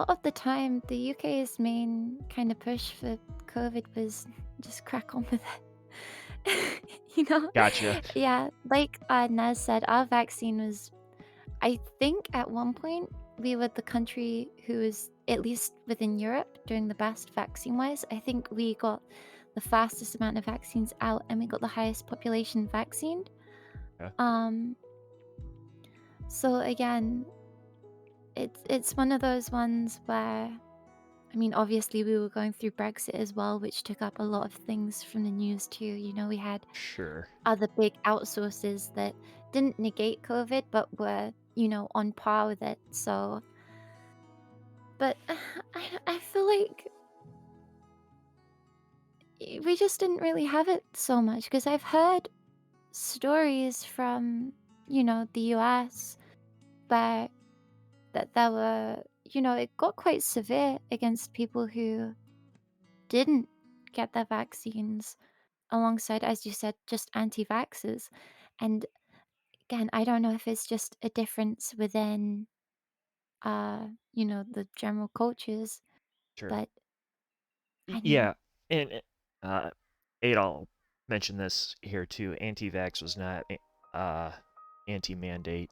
[SPEAKER 2] of the time, the UK's main kind of push for COVID was just crack on with it.
[SPEAKER 1] Gotcha.
[SPEAKER 2] Yeah, like Naz said, our vaccine was, I think at one point we were the country who was, at least within Europe, doing the best vaccine-wise. I think we got the fastest amount of vaccines out, and we got the highest population vaccinated.
[SPEAKER 1] Yeah.
[SPEAKER 2] So again, it's one of those ones where, I mean, obviously we were going through Brexit as well, which took up a lot of things from the news too. We had
[SPEAKER 1] Sure.
[SPEAKER 2] other big outsources that didn't negate COVID, but were, on par with it. So, but I feel like we just didn't really have it so much, because I've heard stories from, the US, but that there were, it got quite severe against people who didn't get their vaccines, alongside, as you said, just anti-vaxxers. And again, I don't know if it's just a difference within, the general cultures,
[SPEAKER 1] Sure.
[SPEAKER 2] but I mean,
[SPEAKER 1] Yeah, and Adol mentioned this here too. Anti-vax was not anti-mandate.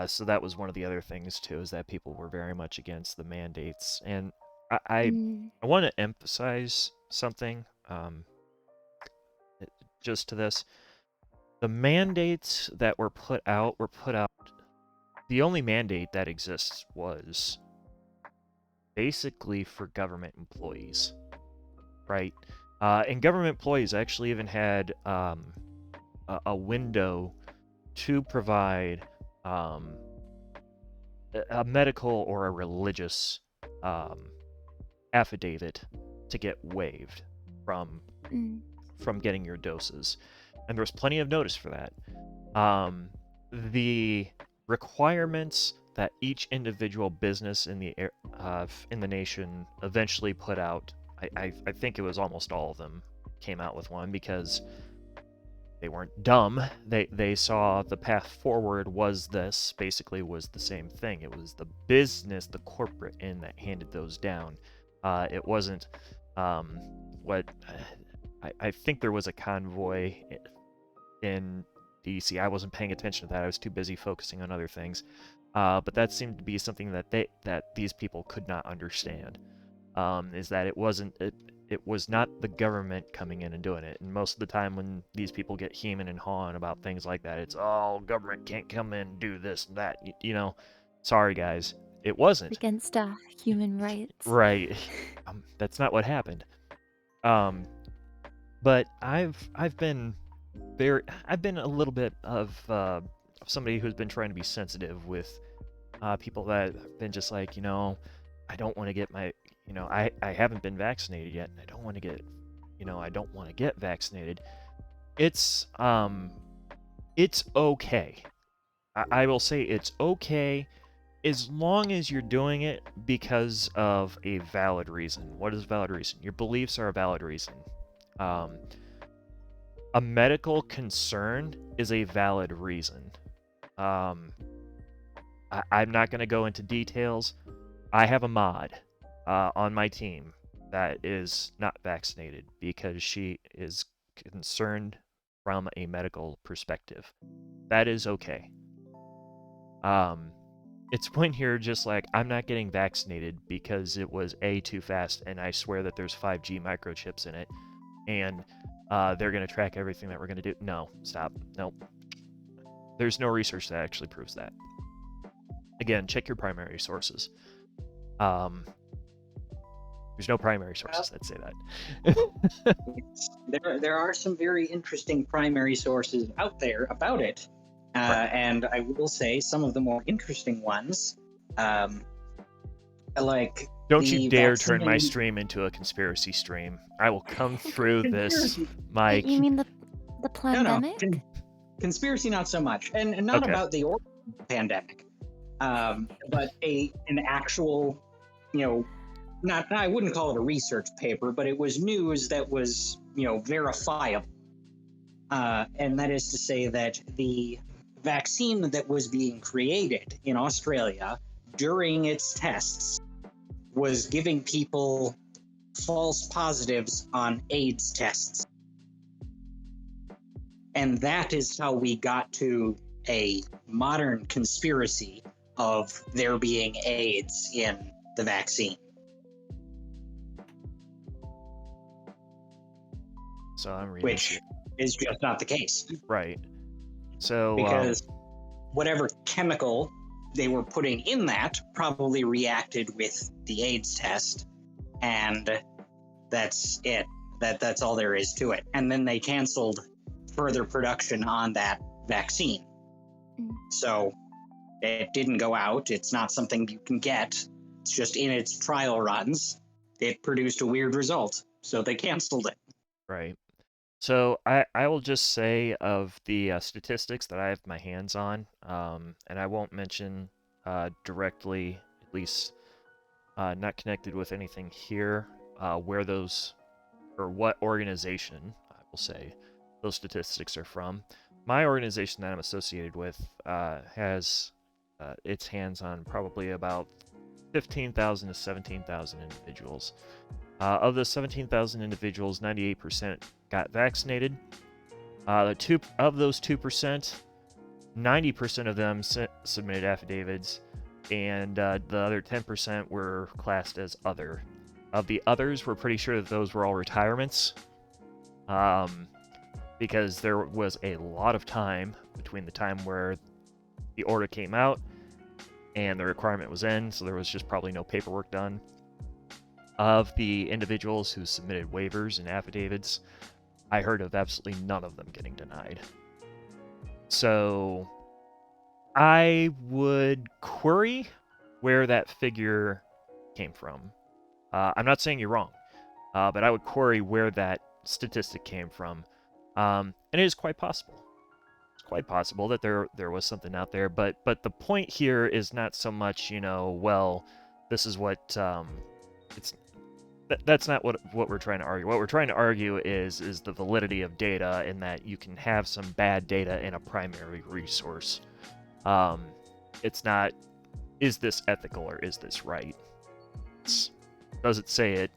[SPEAKER 1] So that was one of the other things too, is that people were very much against the mandates. And I
[SPEAKER 2] mm,
[SPEAKER 1] I want to emphasize something just to this. The mandates that were put out. The only mandate that exists was basically for government employees, right? And government employees actually even had a window to provide um, a medical or a religious um, affidavit to get waived from
[SPEAKER 2] Mm.
[SPEAKER 1] getting your doses, and there was plenty of notice for that. The requirements that each individual business in the nation eventually put out, I think it was almost all of them came out with one because they weren't dumb. They saw the path forward was the same thing. It was the business, the corporate end that handed those down. It wasn't um, what I think there was a convoy in DC. I wasn't paying attention to that. I was too busy focusing on other things. But that seemed to be something that these people could not understand. Is that it was not the government coming in and doing it. And most of the time when these people get heming and hawing about things like that, it's, oh, government can't come in and do this and that. Sorry guys, it wasn't.
[SPEAKER 2] Against human rights.
[SPEAKER 1] Right. That's not what happened. But I've been a little bit of somebody who's been trying to be sensitive with people that have been just like, I don't want to get I haven't been vaccinated yet, and I don't want to get vaccinated. It's okay. I will say it's okay as long as you're doing it because of a valid reason. What is a valid reason? Your beliefs are a valid reason. A medical concern is a valid reason. I'm not going to go into details. I have a mod on my team that is not vaccinated because she is concerned from a medical perspective. That is okay. It's when you're just like, I'm not getting vaccinated because it was too fast, and I swear that there's 5G microchips in it, and they're going to track everything that we're going to do. No, stop. Nope. There's no research that actually proves that. Again, check your primary sources. There's no primary sources that say that.
[SPEAKER 3] There are some very interesting primary sources out there about it.
[SPEAKER 1] Right.
[SPEAKER 3] And I will say some of the more interesting ones, like
[SPEAKER 1] Don't
[SPEAKER 3] the
[SPEAKER 1] you dare turn my
[SPEAKER 3] vaccine-
[SPEAKER 1] stream into a conspiracy stream. I will come through this,
[SPEAKER 3] Conspiracy.
[SPEAKER 1] Mike.
[SPEAKER 2] You mean the
[SPEAKER 3] No,
[SPEAKER 2] pandemic?
[SPEAKER 3] conspiracy not so much, and not
[SPEAKER 1] Okay.
[SPEAKER 3] about the pandemic, but an actual, not I wouldn't call it a research paper, but it was news that was verifiable, and that is to say that the vaccine that was being created in Australia during its tests was giving people false positives on AIDS tests. And that is how we got to a modern conspiracy of there being AIDS in the vaccine.
[SPEAKER 1] So I'm reading.
[SPEAKER 3] Which is just not the case.
[SPEAKER 1] Right. So
[SPEAKER 3] because whatever chemical they were putting in that probably reacted with the AIDS test, and that's it. That's all there is to it. And then they canceled further production on that vaccine. So it didn't go out. It's not something you can get. It's just in its trial runs. It produced a weird result, so they canceled it.
[SPEAKER 1] Right. So I will just say of the statistics that I have my hands on, and I won't mention directly, at least not connected with anything here, where those, or what organization, I will say, those statistics are from. My organization that I'm associated with has its hands on probably about 15,000 to 17,000 individuals. Of the 17,000 individuals, 98% got vaccinated. Of those 2%, 90% of them submitted affidavits, and the other 10% were classed as other. Of the others, we're pretty sure that those were all retirements, because there was a lot of time between the time where the order came out and the requirement was in, so there was just probably no paperwork done. of the individuals who submitted waivers and affidavits, I heard of absolutely none of them getting denied. So I would query where that figure came from. I'm not saying you're wrong, but I would query where that statistic came from. And it is quite possible. It's quite possible that there was something out there, but the point here is not so much, well, this is what that's not what we're trying to argue. What we're trying to argue is the validity of data, and that you can have some bad data in a primary resource. It's not, is this ethical or is this right? Does it say it?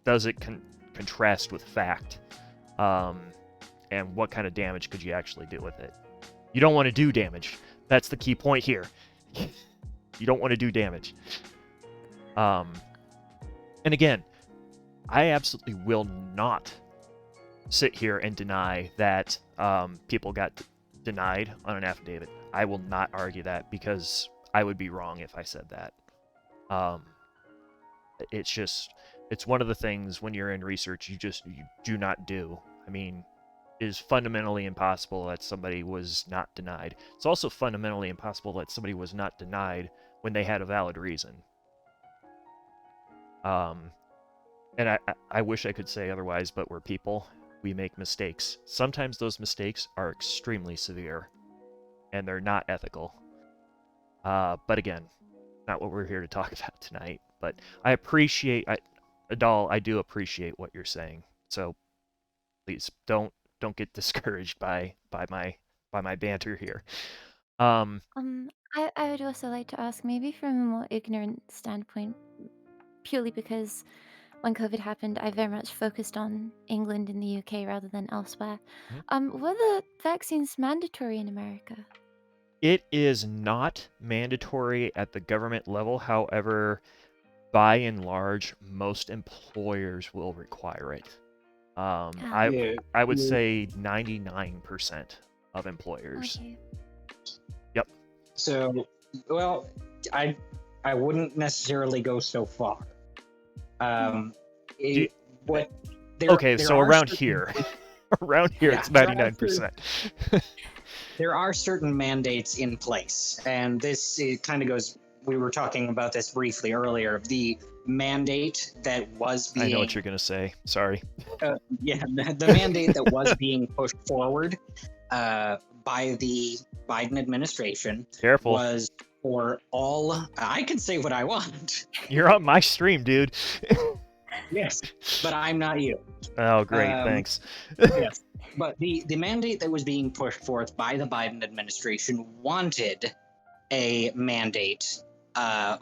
[SPEAKER 1] Does it contrast with fact? And what kind of damage could you actually do with it? You don't want to do damage. That's the key point here. You don't want to do damage. And again, I absolutely will not sit here and deny that people got denied on an affidavit. I will not argue that, because I would be wrong if I said that. It's one of the things when you're in research you do not do. I mean, it is fundamentally impossible that somebody was not denied. It's also fundamentally impossible that somebody was not denied when they had a valid reason. And I wish I could say otherwise, but we're people. We make mistakes. Sometimes those mistakes are extremely severe, and they're not ethical. But again, not what we're here to talk about tonight. But I appreciate, Adal, I do appreciate what you're saying. So please don't get discouraged by my banter here.
[SPEAKER 2] I would also like to ask, maybe from a more ignorant standpoint, purely because when COVID happened, I very much focused on England and the UK rather than elsewhere. Were the vaccines mandatory in America?
[SPEAKER 1] It is not mandatory at the government level. However, by and large, most employers will require it. I would say 99% of employers.
[SPEAKER 2] Okay.
[SPEAKER 3] Yep. So, well, I wouldn't necessarily go so far.
[SPEAKER 1] Okay, so around here, around here,
[SPEAKER 3] Yeah,
[SPEAKER 1] it's 99%.
[SPEAKER 3] There are certain mandates in place, and this kind of goes. We were talking about this briefly earlier. The mandate that was being.
[SPEAKER 1] I know what you're gonna say. Sorry.
[SPEAKER 3] Yeah, the mandate that was being pushed forward by the Biden administration.
[SPEAKER 1] Careful.
[SPEAKER 3] Was for all. I can say what I want.
[SPEAKER 1] You're on my stream, dude.
[SPEAKER 3] Yes, but I'm not you.
[SPEAKER 1] Oh, great. Thanks.
[SPEAKER 3] Yes. But the mandate that was being pushed forth by the Biden administration wanted a mandate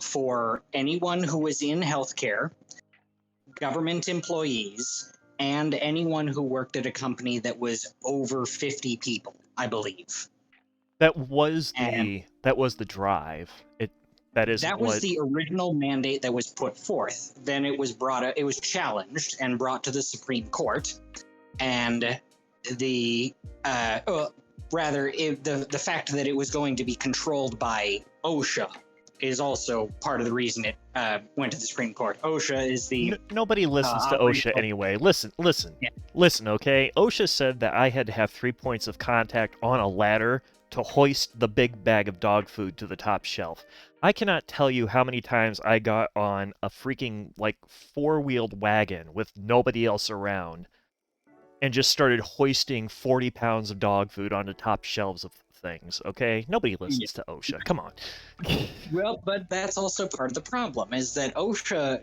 [SPEAKER 3] for anyone who was in healthcare, government employees, and anyone who worked at a company that was over 50 people, I believe.
[SPEAKER 1] That was the drive. That was
[SPEAKER 3] the original mandate that was put forth. Then it was challenged and brought to the Supreme Court, and the fact that it was going to be controlled by OSHA is also part of the reason it went to the Supreme Court. OSHA is the
[SPEAKER 1] nobody listens to OSHA anyway. Listen, okay? OSHA said that I had to have 3 points of contact on a ladder to hoist the big bag of dog food to the top shelf. I cannot tell you how many times I got on a freaking, four-wheeled wagon with nobody else around and just started hoisting 40 pounds of dog food onto top shelves of things, okay? Nobody listens to OSHA. Come on.
[SPEAKER 3] Well, but that's also part of the problem, is that OSHA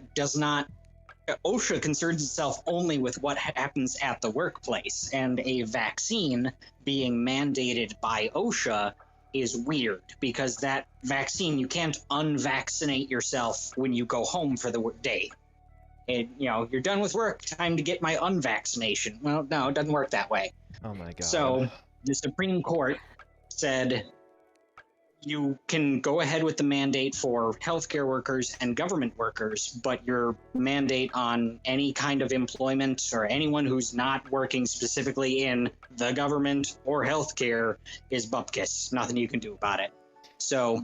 [SPEAKER 3] concerns itself only with what happens at the workplace, and a vaccine being mandated by OSHA is weird, because that vaccine, you can't unvaccinate yourself when you go home for the day. You're done with work, time to get my unvaccination. Well, no, it doesn't work that way.
[SPEAKER 1] Oh my God.
[SPEAKER 3] So the Supreme Court said you can go ahead with the mandate for healthcare workers and government workers, but your mandate on any kind of employment or anyone who's not working specifically in the government or healthcare is bupkis. Nothing you can do about it. So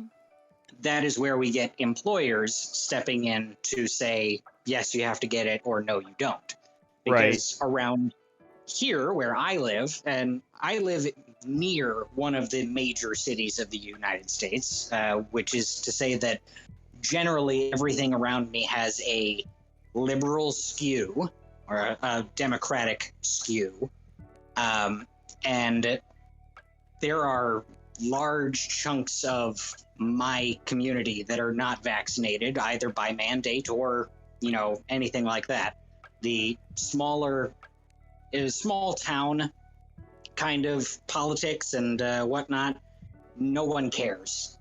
[SPEAKER 3] that is where we get employers stepping in to say, yes, you have to get it, or no, you don't. Because around here where I live, and I live near one of the major cities of the United States, which is to say that generally everything around me has a liberal skew or a democratic skew. And there are large chunks of my community that are not vaccinated, either by mandate or, anything like that. The small town kind of politics and whatnot, no one cares.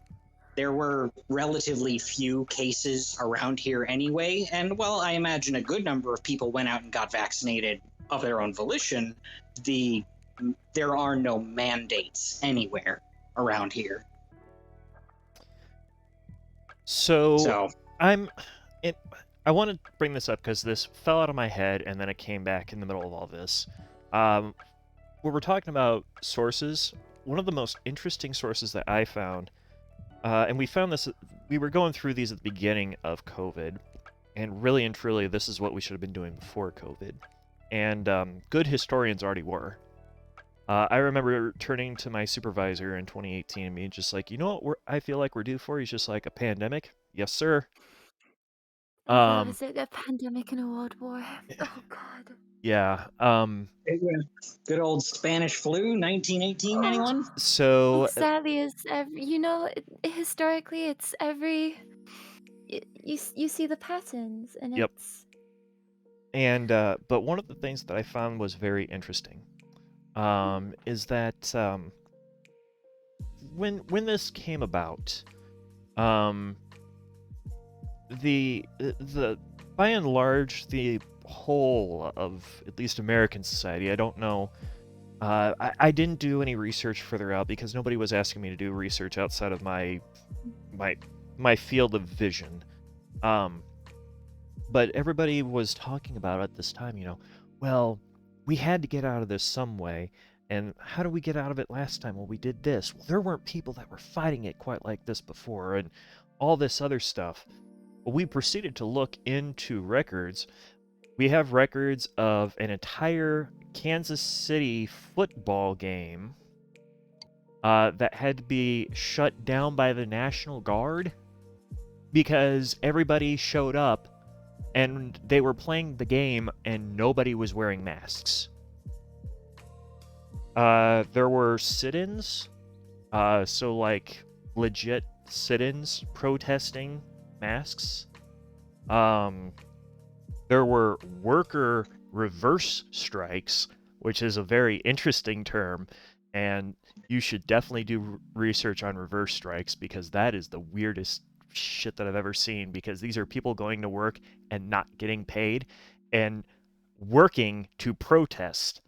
[SPEAKER 3] There were relatively few cases around here anyway, and while I imagine a good number of people went out and got vaccinated of their own volition, there are no mandates anywhere around here.
[SPEAKER 1] So I want to bring this up because this fell out of my head and then it came back in the middle of all this. When we're talking about sources, one of the most interesting sources that I found, and we found this, we were going through these at the beginning of COVID, and really and truly, this is what we should have been doing before COVID. And good historians already were. I remember turning to my supervisor in 2018 and being just like, you know what I feel like we're due for? He's just like, a pandemic? Yes, sir.
[SPEAKER 2] Was it a pandemic and a world war? Oh God.
[SPEAKER 1] Yeah.
[SPEAKER 3] Good old Spanish flu, 1918, anyone?
[SPEAKER 1] So
[SPEAKER 2] Sadly, historically, it's every. You see the patterns, and
[SPEAKER 1] Yep.
[SPEAKER 2] it's.
[SPEAKER 1] And but one of the things that I found was very interesting, is that when this came about, the by and large the whole of at least American society, I don't know. I didn't do any research further out because nobody was asking me to do research outside of my field of vision. But everybody was talking about at this time, well, we had to get out of this some way. And how do we get out of it last time? Well, we did this. Well, there weren't people that were fighting it quite like this before, and all this other stuff. Well, we proceeded to look into records. We have records of an entire Kansas City football game that had to be shut down by the National Guard because everybody showed up and they were playing the game and nobody was wearing masks. There were sit-ins, so like legit sit-ins protesting masks. There were worker reverse strikes, which is a very interesting term, and you should definitely do research on reverse strikes because that is the weirdest shit that I've ever seen, because these are people going to work and not getting paid and working to protest,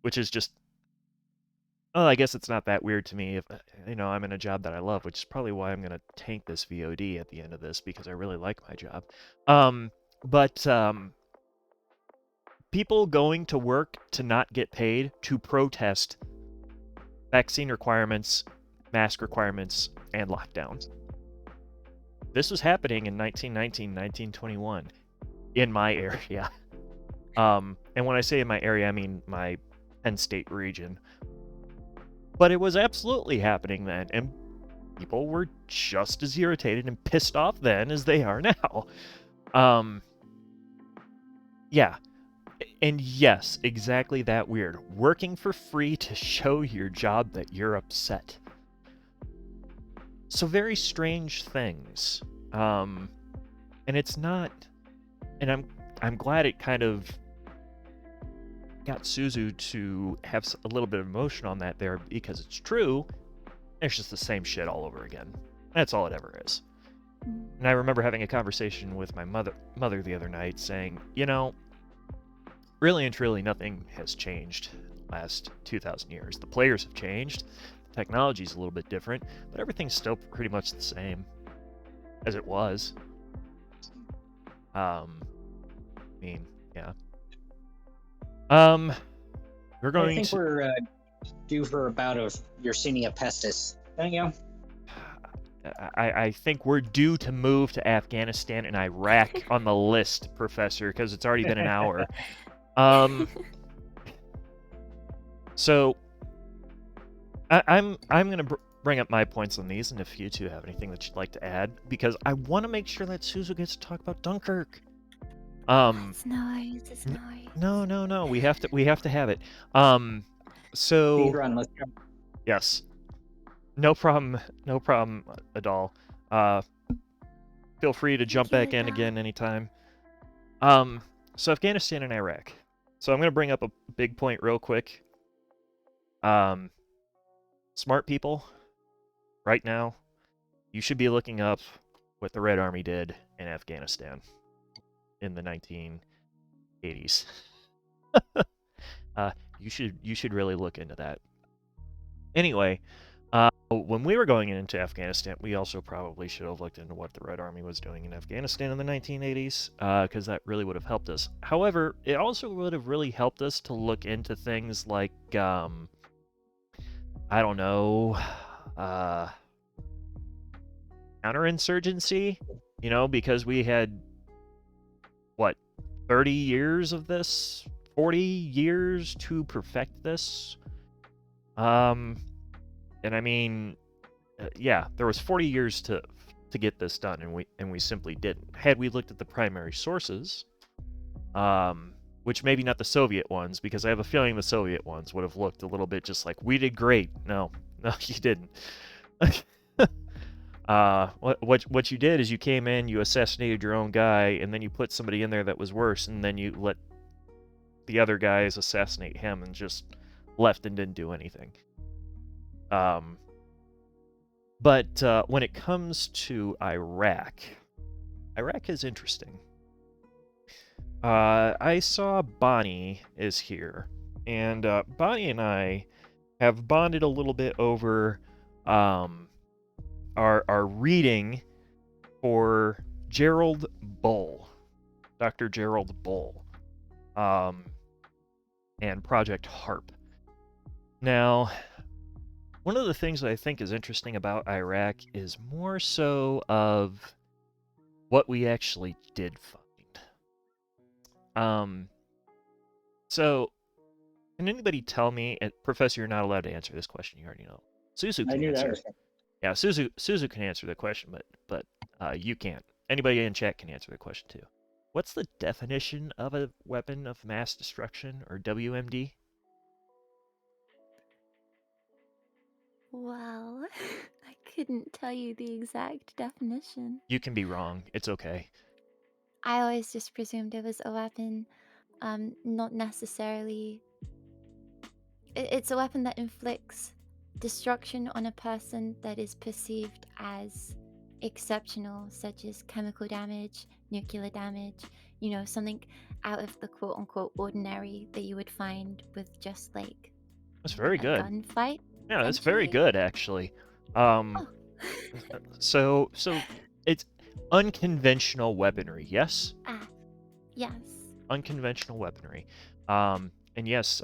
[SPEAKER 1] which is just, well, I guess it's not that weird to me if I'm in a job that I love, which is probably why I'm gonna tank this VOD at the end of this because I really like my job. But people going to work to not get paid to protest vaccine requirements, mask requirements, and lockdowns. This was happening in 1919, 1921 in my area. And when I say in my area, I mean my Penn State region. But it was absolutely happening then, and people were just as irritated and pissed off then as they are now. Yeah. And yes, exactly that weird. Working for free to show your job that you're upset. So very strange things. And it's not, and I'm glad it kind of got Suzu to have a little bit of emotion on that there, because it's true. It's just the same shit all over again. That's all it ever is. And I remember having a conversation with my mother the other night saying, really and truly nothing has changed last 2,000 years. The players have changed, the technology's a little bit different, but everything's still pretty much the same as it was. Yeah. We're going
[SPEAKER 3] I think we're due for a bout of Yersinia pestis. Don't you?
[SPEAKER 1] I think we're due to move to Afghanistan and Iraq on the list, Professor, because it's already been an hour. So I'm gonna bring up my points on these, and if you two have anything that you'd like to add, because I want to make sure that Suzu gets to talk about Dunkirk.
[SPEAKER 2] It's no worries. It's no worries.
[SPEAKER 1] No. We have to have it. So
[SPEAKER 3] Speed run, let's go.
[SPEAKER 1] yes, no problem, Adal. Feel free to jump
[SPEAKER 2] Thank
[SPEAKER 1] back
[SPEAKER 2] you,
[SPEAKER 1] in
[SPEAKER 2] Adal.
[SPEAKER 1] again anytime. So Afghanistan and Iraq. So I'm gonna bring up a big point real quick. Smart people, right now, you should be looking up what the Red Army did in Afghanistan in the 1980s. You should really look into that. Anyway, when we were going into Afghanistan, we also probably should have looked into what the Red Army was doing in Afghanistan in the 1980s, because that really would have helped us. However, it also would have really helped us to look into things like, I don't know, counterinsurgency, because we had, what, 30 years of this? 40 years to perfect this? And I mean, yeah, there was 40 years to get this done, and we simply didn't. Had we looked at the primary sources, which maybe not the Soviet ones, because I have a feeling the Soviet ones would have looked a little bit just like, we did great. No, you didn't. What you did is you came in, you assassinated your own guy, and then you put somebody in there that was worse, and then you let the other guys assassinate him and just left and didn't do anything. But when it comes to Iraq is interesting. I saw Bonnie is here, and Bonnie and I have bonded a little bit over our reading for Gerald Bull, Dr. Gerald Bull, and Project HARP. Now, one of the things that I think is interesting about Iraq is more so of what we actually did find. So, can anybody tell me, and Professor, you're not allowed to answer this question, you already know. Suzu
[SPEAKER 3] I
[SPEAKER 1] can
[SPEAKER 3] knew
[SPEAKER 1] answer.
[SPEAKER 3] that.
[SPEAKER 1] Yeah, Suzu can answer the question, but you can't. Anybody in chat can answer the question too. What's the definition of a weapon of mass destruction, or WMD?
[SPEAKER 2] Well, I couldn't tell you the exact definition.
[SPEAKER 1] You can be wrong. It's okay.
[SPEAKER 2] I always just presumed it was a weapon, not necessarily. It's a weapon that inflicts destruction on a person that is perceived as exceptional, such as chemical damage, nuclear damage, something out of the quote unquote ordinary that you would find with just like
[SPEAKER 1] That's very
[SPEAKER 2] a
[SPEAKER 1] good.
[SPEAKER 2] gunfight.
[SPEAKER 1] Yeah, that's very
[SPEAKER 2] essentially.
[SPEAKER 1] good, actually.
[SPEAKER 2] Oh.
[SPEAKER 1] So it's unconventional weaponry, yes?
[SPEAKER 2] Yes.
[SPEAKER 1] Unconventional weaponry. And yes,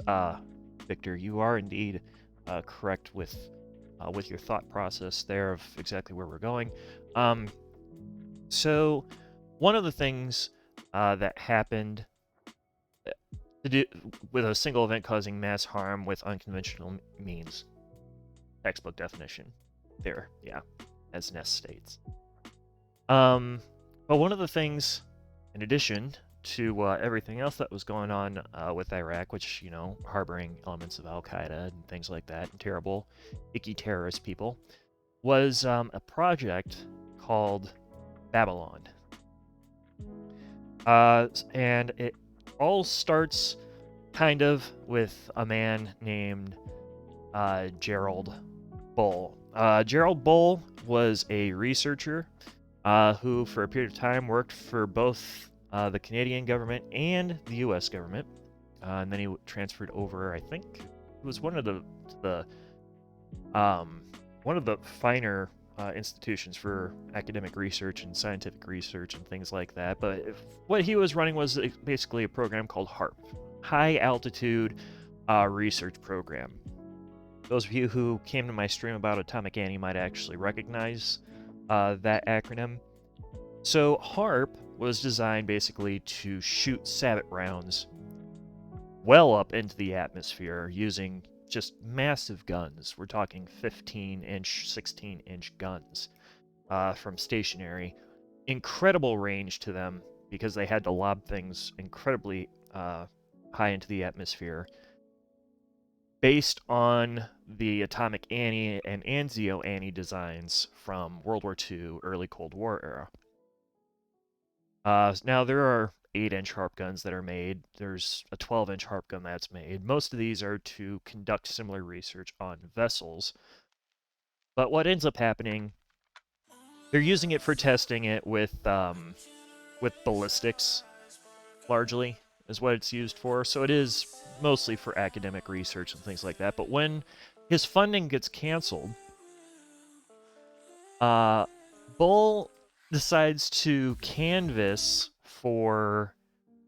[SPEAKER 1] Victor, you are indeed correct with your thought process there of exactly where we're going. So one of the things that happened to do with a single event causing mass harm with unconventional means, textbook definition there, yeah, as Ness states. But one of the things, in addition to everything else that was going on with Iraq, which, harboring elements of Al-Qaeda and things like that, and terrible, icky terrorist people, was a project called Babylon. And it all starts kind of with a man named Gerald Bull. Gerald Bull was a researcher who, for a period of time, worked for both the Canadian government and the U.S. government, and then he transferred over. I think it was one of the finer institutions for academic research and scientific research and things like that. But what he was running was basically a program called HARP, High Altitude Research Program. Those of you who came to my stream about Atomic Annie might actually recognize that acronym. So HARP was designed basically to shoot Sabot rounds well up into the atmosphere using just massive guns. We're talking 15-inch, 16-inch guns from stationary. Incredible range to them because they had to lob things incredibly high into the atmosphere. Based on the Atomic Annie and Anzio Annie designs from World War II, early Cold War era. Now, there are 8-inch harp guns that are made. There's a 12-inch harp gun that's made. Most of these are to conduct similar research on vessels. But what ends up happening, they're using it for testing it with ballistics, largely, is what it's used for. So it is mostly for academic research and things like that. But when his funding gets canceled, Bull decides to canvass for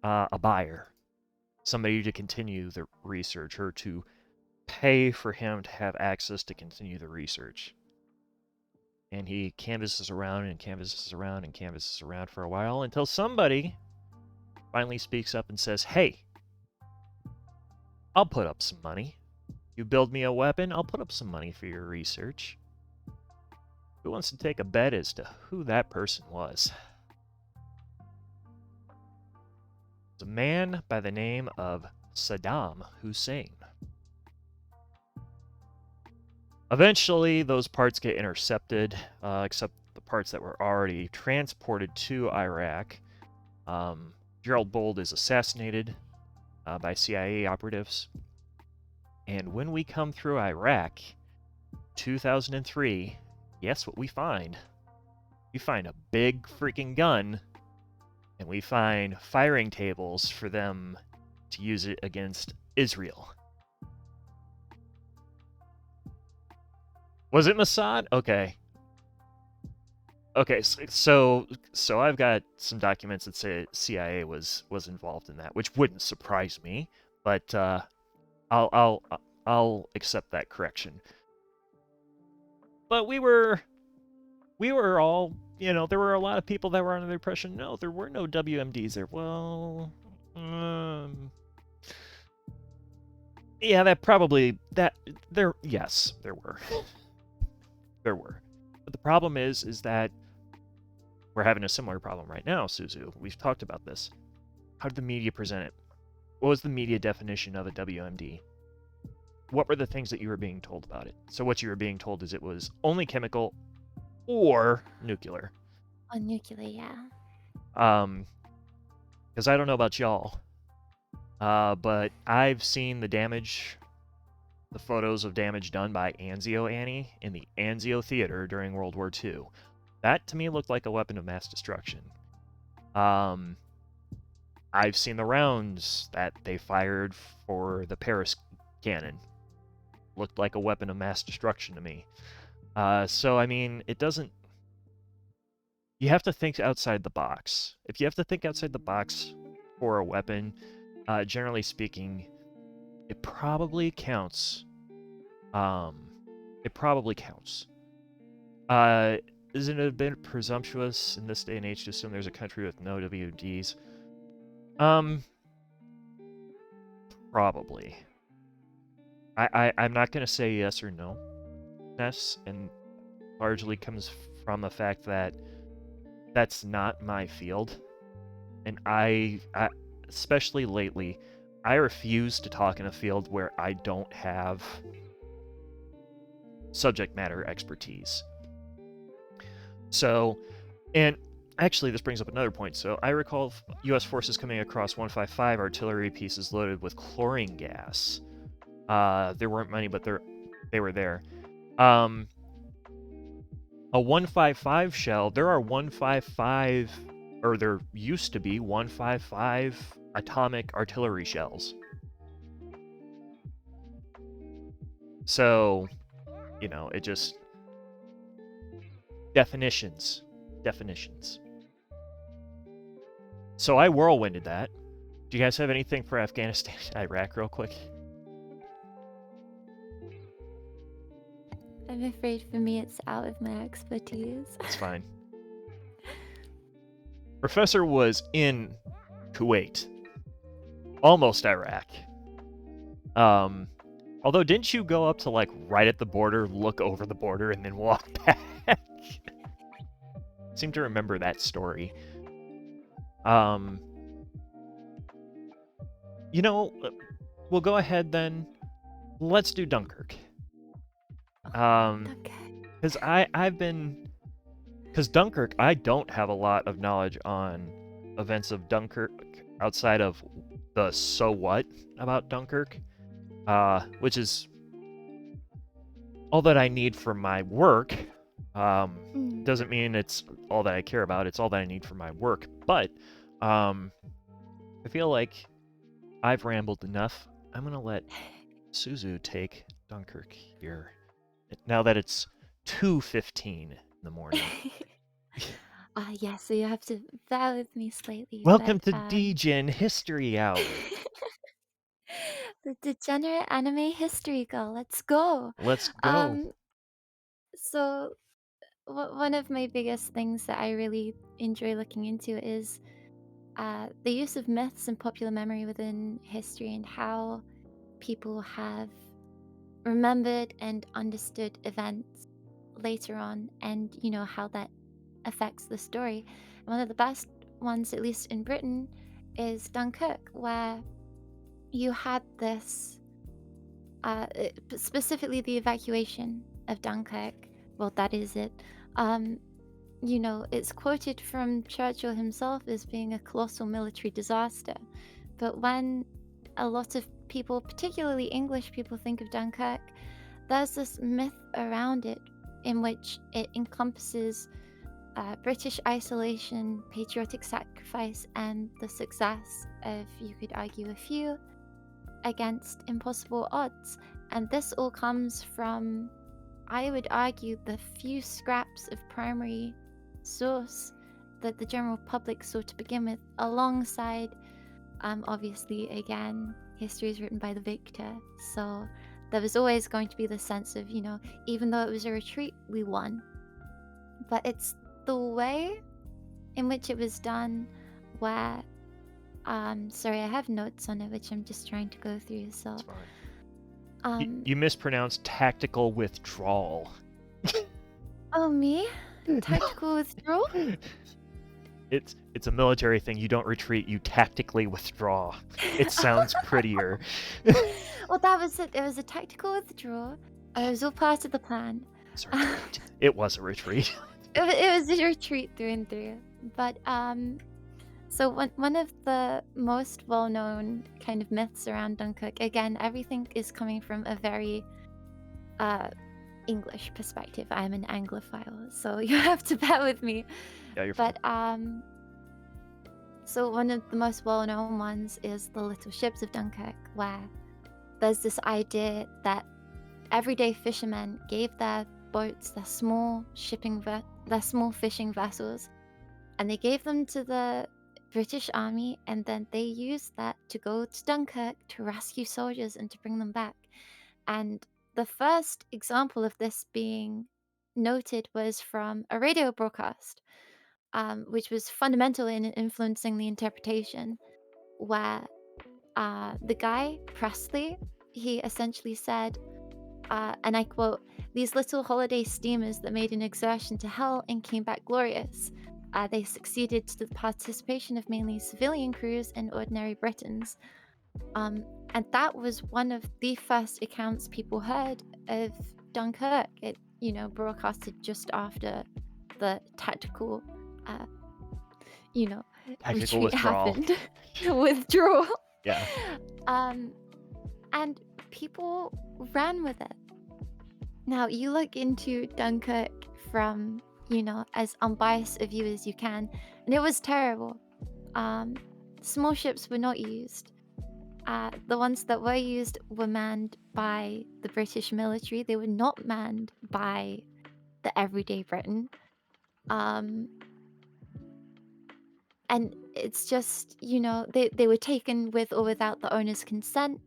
[SPEAKER 1] a buyer, somebody to continue the research or to pay for him to have access to continue the research. And he canvasses around and canvasses around and canvasses around for a while until somebody finally speaks up and says, "Hey, I'll put up some money. You build me a weapon, I'll put up some money for your research." Who wants to take a bet as to who that person was? It's a man by the name of Saddam Hussein. Eventually, those parts get intercepted, except the parts that were already transported to Iraq. Gerald Bold is assassinated by CIA operatives. And when we come through Iraq, 2003, guess what we find? We find a big freaking gun, and we find firing tables for them to use it against Israel. Was it Mossad? Okay. Okay, so I've got some documents that say CIA was involved in that, which wouldn't surprise me, but I'll accept that correction. But we were all, there were a lot of people that were under the impression, no, there were no WMDs there. Well, yeah, yes, there were. There were. But the problem is that we're having a similar problem right now, Suzu. We've talked about this. How did the media present it? What was the media definition of a WMD? What were the things that you were being told about it? So what you were being told is it was only chemical or nuclear.
[SPEAKER 2] Oh, nuclear, yeah.
[SPEAKER 1] Because I don't know about y'all, but I've seen the photos of damage done by Anzio Annie in the Anzio Theater during World War II. That, to me, looked like a weapon of mass destruction. I've seen the rounds that they fired for the Paris cannon. Looked like a weapon of mass destruction to me. So, I mean, it doesn't... You have to think outside the box. If you have to think outside the box for a weapon, generally speaking, it probably counts. It probably counts. Isn't it a bit presumptuous in this day and age to assume there's a country with no WMDs? Probably. I'm not going to say yes or no, Ness, and largely comes from the fact that that's not my field. And I especially lately, I refuse to talk in a field where I don't have subject matter expertise. So, and actually this brings up another point. So I recall U.S. forces coming across 155 artillery pieces loaded with chlorine gas. There weren't many, but they were there. A 155 shell, there are 155, or there used to be 155 atomic artillery shells. So, it just... Definitions. So I whirlwinded that. Do you guys have anything for Afghanistan and Iraq real quick?
[SPEAKER 2] I'm afraid for me it's out of my expertise.
[SPEAKER 1] It's fine. Professor was in Kuwait, almost Iraq. Although didn't you go up to like right at the border, look over the border, and then walk back? Seem to remember that story. You know, we'll go ahead then. Let's do Dunkirk.
[SPEAKER 2] Okay.
[SPEAKER 1] Because Dunkirk, I don't have a lot of knowledge on events of Dunkirk outside of the so what about Dunkirk, which is all that I need for my work. Doesn't mean it's all that I care about. It's all that I need for my work. But I feel like I've rambled enough. I'm gonna let Suzu take Dunkirk here. Now that it's 2:15 in the morning.
[SPEAKER 2] Yeah, so you have to bear with me slightly,
[SPEAKER 1] Welcome
[SPEAKER 2] but
[SPEAKER 1] to DGen History Hour.
[SPEAKER 2] the degenerate anime history girl. Let's go.
[SPEAKER 1] Let's go.
[SPEAKER 2] So one of my biggest things that I really enjoy looking into is the use of myths and popular memory within history and how people have remembered and understood events later on, and how that affects the story. And one of the best ones, at least in Britain, is Dunkirk, where you had this specifically the evacuation of Dunkirk. Well, that is it. It's quoted from Churchill himself as being a colossal military disaster. But when a lot of people, particularly English people, think of Dunkirk, there's this myth around it in which it encompasses British isolation, patriotic sacrifice, and the success of, you could argue, a few against impossible odds. And this all comes from, I would argue, the few scraps of primary source that the general public saw to begin with, alongside, obviously, again, history is written by the victor. So there was always going to be the sense of, even though it was a retreat, we won. But it's the way in which it was done where, sorry, I have notes on it, which I'm just trying to go through. So,
[SPEAKER 1] That's fine. You mispronounced tactical withdrawal.
[SPEAKER 2] Oh, me? Tactical withdrawal?
[SPEAKER 1] It's a military thing. You don't retreat, you tactically withdraw. It sounds prettier.
[SPEAKER 2] Well, that was it. It was a tactical withdrawal. It was all part of the plan.
[SPEAKER 1] It was a retreat.
[SPEAKER 2] It was a retreat through and through. But so one of the most well-known kind of myths around Dunkirk, again, everything is coming from a very English perspective. I'm an Anglophile, so you have to bear with me.
[SPEAKER 1] Yeah, you're
[SPEAKER 2] But
[SPEAKER 1] fine.
[SPEAKER 2] so one of the most well-known ones is the Little Ships of Dunkirk, where there's this idea that everyday fishermen gave their boats, their small fishing vessels, and they gave them to the British Army, and then they used that to go to Dunkirk to rescue soldiers and to bring them back. And the first example of this being noted was from a radio broadcast, which was fundamental in influencing the interpretation, where the guy, Presley, he essentially said, and I quote, "These little holiday steamers that made an exertion to hell and came back glorious. They succeeded to the participation of mainly civilian crews and ordinary Britons." And that was one of the first accounts people heard of Dunkirk. It, broadcasted just after the tactical,
[SPEAKER 1] Tactical
[SPEAKER 2] retreat
[SPEAKER 1] withdrawal.
[SPEAKER 2] happened. Withdrawal.
[SPEAKER 1] Yeah.
[SPEAKER 2] And people ran with it. Now, you look into Dunkirk from, as unbiased a view as you can, and it was terrible. Small ships were not used. The ones that were used were manned by the British military. They were not manned by the everyday Briton. And it's just, they were taken with or without the owner's consent.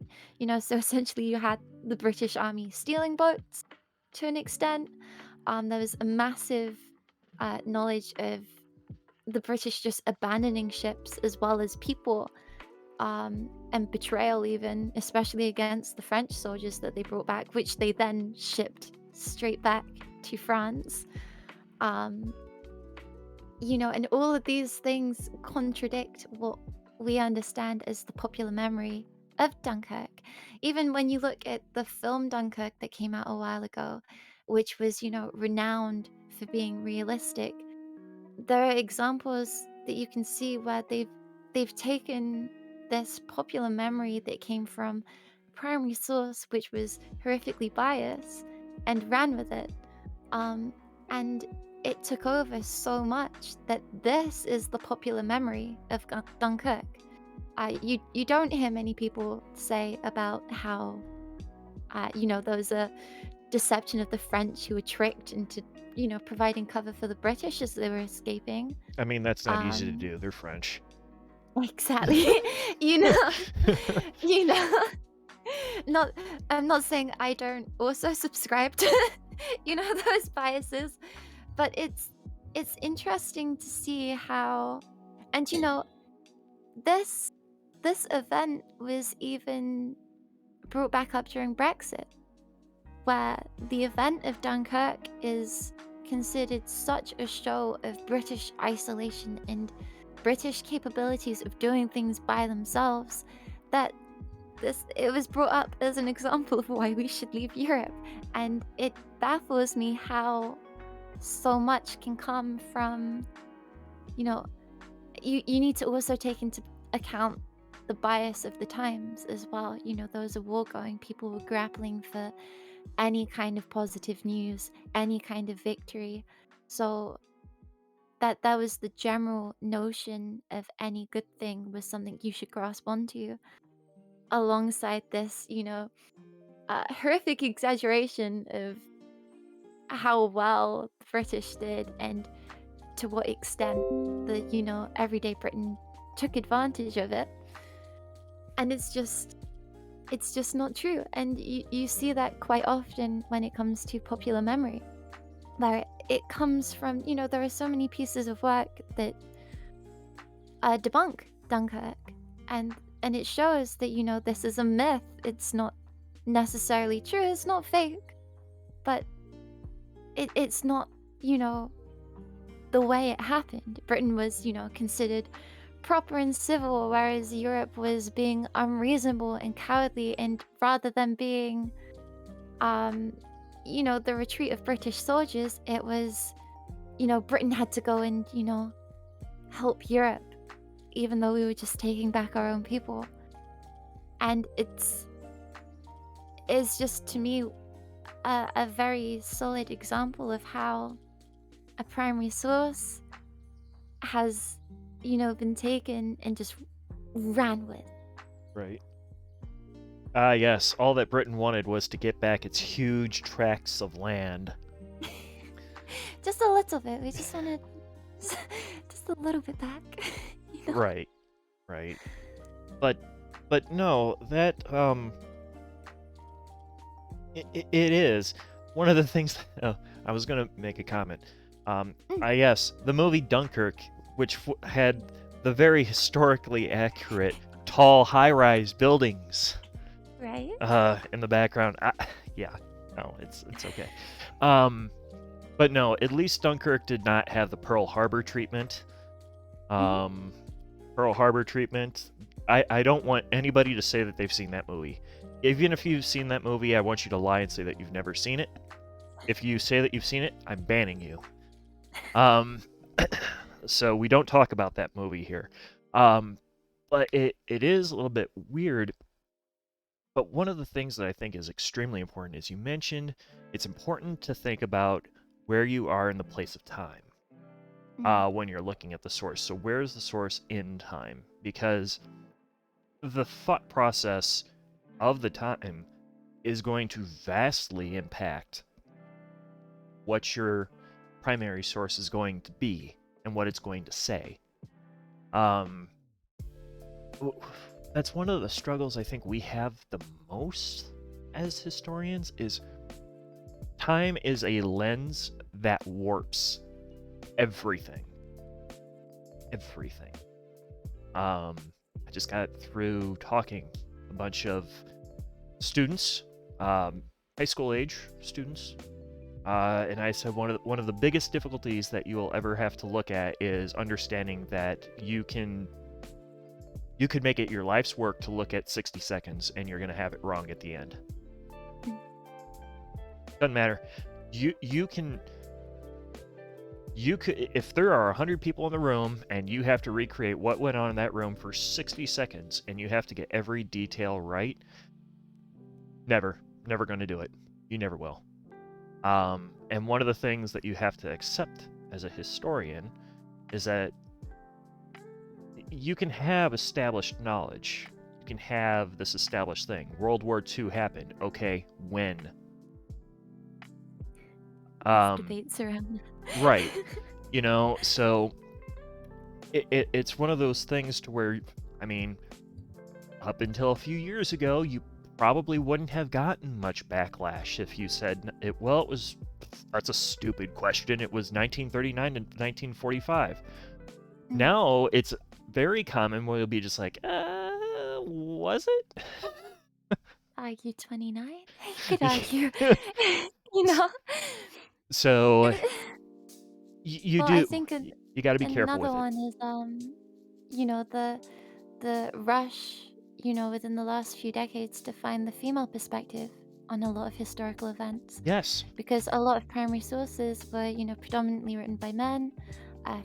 [SPEAKER 2] So essentially you had the British Army stealing boats, to an extent. There was a massive knowledge of the British just abandoning ships as well as people, and betrayal, even, especially against the French soldiers that they brought back, which they then shipped straight back to France. Um, and all of these things contradict what we understand as the popular memory of Dunkirk. Even when you look at the film Dunkirk that came out a while ago, which was, renowned for being realistic, there are examples that you can see where they've taken this popular memory that came from a primary source, which was horrifically biased, and ran with it. Um, and it took over so much that this is the popular memory of Dunkirk. You don't hear many people say about how there was a deception of the French who were tricked into providing cover for the British as they were escaping.
[SPEAKER 1] I mean, that's not easy to
[SPEAKER 2] Um,
[SPEAKER 1] do. They're French.
[SPEAKER 2] exactly. you know, you know. Not, I'm not saying I don't also subscribe to those biases, but it's interesting to see how, and this this event was even brought back up during Brexit, where the event of Dunkirk is considered such a show of British isolation and British capabilities of doing things by themselves that it was brought up as an example of why we should leave Europe. And it baffles me how so much can come from, you know, you need to also take into account the bias of the times as well. Those are war going people were grappling for any kind of positive news, any kind of victory. So that was the general notion of any good thing was something you should grasp onto, alongside this, horrific exaggeration of how well the British did and to what extent the, everyday Britain took advantage of it. And it's just not true. And you see that quite often when it comes to popular memory. Where it comes from, there are so many pieces of work that debunk Dunkirk. And it shows that, this is a myth. It's not necessarily true, it's not fake, but it's not, the way it happened. Britain was, considered proper and civil, whereas Europe was being unreasonable and cowardly. And rather than being, the retreat of British soldiers, it was, Britain had to go and, help Europe, even though we were just taking back our own people. And it's just, to me, a very solid example of how a primary source has, been taken and just ran with.
[SPEAKER 1] Right. Ah, yes. All that Britain wanted was to get back its huge tracts of land.
[SPEAKER 2] Just a little bit. We just wanted just a little bit back.
[SPEAKER 1] Right. Right. But no, that it is one of the things. I was gonna make a comment. Yes, the movie Dunkirk, which had the very historically accurate tall high-rise buildings
[SPEAKER 2] Right?
[SPEAKER 1] in the background. No, it's okay. But no, at least Dunkirk did not have the Pearl Harbor treatment. Pearl Harbor treatment. I don't want anybody to say that they've seen that movie. Even if you've seen that movie, I want you to lie and say that you've never seen it. If you say that you've seen it, I'm banning you. So we don't talk about that movie here. But it is a little bit weird. But one of the things that I think is extremely important is you mentioned it's important to think about where you are in the place of time when you're looking at the source. So where's the source in time? Because the thought process of the time is going to vastly impact what your primary source is going to be and what it's going to say. That's one of the struggles I think we have the most as historians is time is a lens that warps everything. Everything. I just got through talking a bunch of students, high school age students, and I said one of the biggest difficulties that you will ever have to look at is understanding that you could make it your life's work to look at 60 seconds and you're gonna have it wrong at the end. Doesn't matter. You could, if there are 100 people in the room and you have to recreate what went on in that room for 60 seconds and you have to get every detail right, never going to do it. You never will. And one of the things that you have to accept as a historian is that you can have established knowledge. You can have this established thing. World War II happened. Okay, when?
[SPEAKER 2] Debates around.
[SPEAKER 1] Right. You know, so it's one of those things to where, I mean, up until a few years ago, you probably wouldn't have gotten much backlash if you said, that's a stupid question. It was 1939 to 1945. Now it's very common where you'll be just like, was it?
[SPEAKER 2] Argue 29? You could argue, you know?
[SPEAKER 1] So you
[SPEAKER 2] Well,
[SPEAKER 1] do.
[SPEAKER 2] I think
[SPEAKER 1] You got to be careful
[SPEAKER 2] another
[SPEAKER 1] with it.
[SPEAKER 2] one is, you know, the rush, you know, within the last few decades to find the female perspective on a lot of historical events.
[SPEAKER 1] Yes.
[SPEAKER 2] Because a lot of primary sources were, you know, predominantly written by men.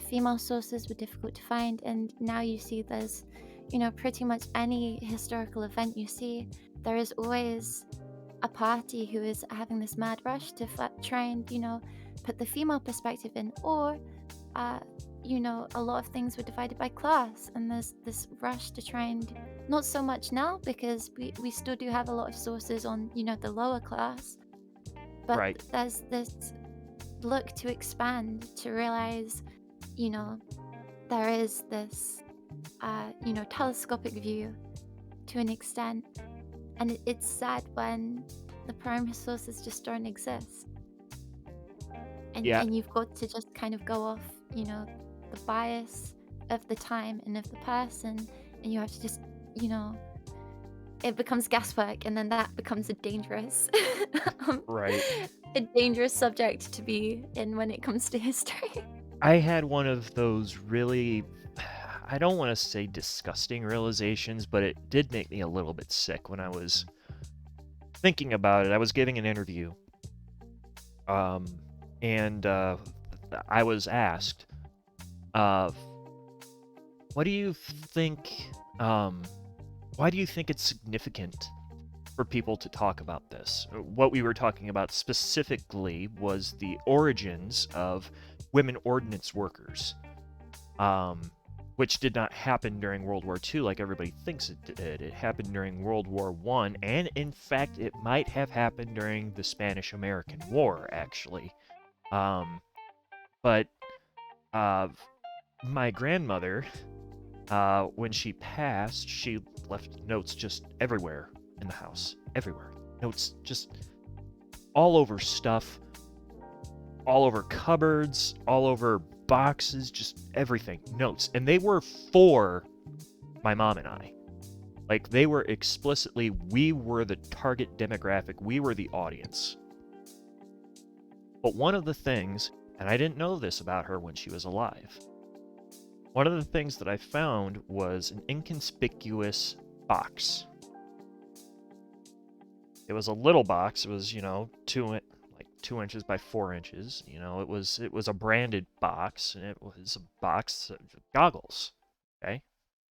[SPEAKER 2] Female sources were difficult to find, and now you see there's, you know, pretty much any historical event you see, there is always a party who is having this mad rush to try and, you know, put the female perspective in, or you know, a lot of things were divided by class, and there's this rush to try and, not so much now because we still do have a lot of sources on, you know, the lower class, but
[SPEAKER 1] Right.
[SPEAKER 2] there's this look to expand to realize, you know, there is this you know, telescopic view to an extent, and it's sad when the primary sources just don't exist,
[SPEAKER 1] Yeah.
[SPEAKER 2] and you've got to just kind of go off, you know, the bias of the time and of the person, and you have to just, you know, it becomes guesswork, and then that becomes a dangerous
[SPEAKER 1] Right.
[SPEAKER 2] a dangerous subject to be in when it comes to history.
[SPEAKER 1] I had one of those really, I don't want to say disgusting realizations, but it did make me a little bit sick when I was thinking about it. I was giving an interview, and I was asked, what do you think, why do you think it's significant for people to talk about this? What we were talking about specifically was the origins of women ordnance workers, which did not happen during World War II like everybody thinks it did. It happened during World War I, and in fact, it might have happened during the Spanish-American War, actually. But my grandmother, when she passed, she left notes just everywhere in the house. Everywhere. Notes just all over stuff, all over cupboards, all over boxes, just everything. Notes. And they were for my mom and I. Like, they were explicitly, we were the target demographic, we were the audience. But one of the things, and I didn't know this about her when she was alive, one of the things that I found was an inconspicuous box. It was a little box. It was, you know, 2 inches by 4 inches. You know, it was a branded box, and it was a box of goggles. Okay,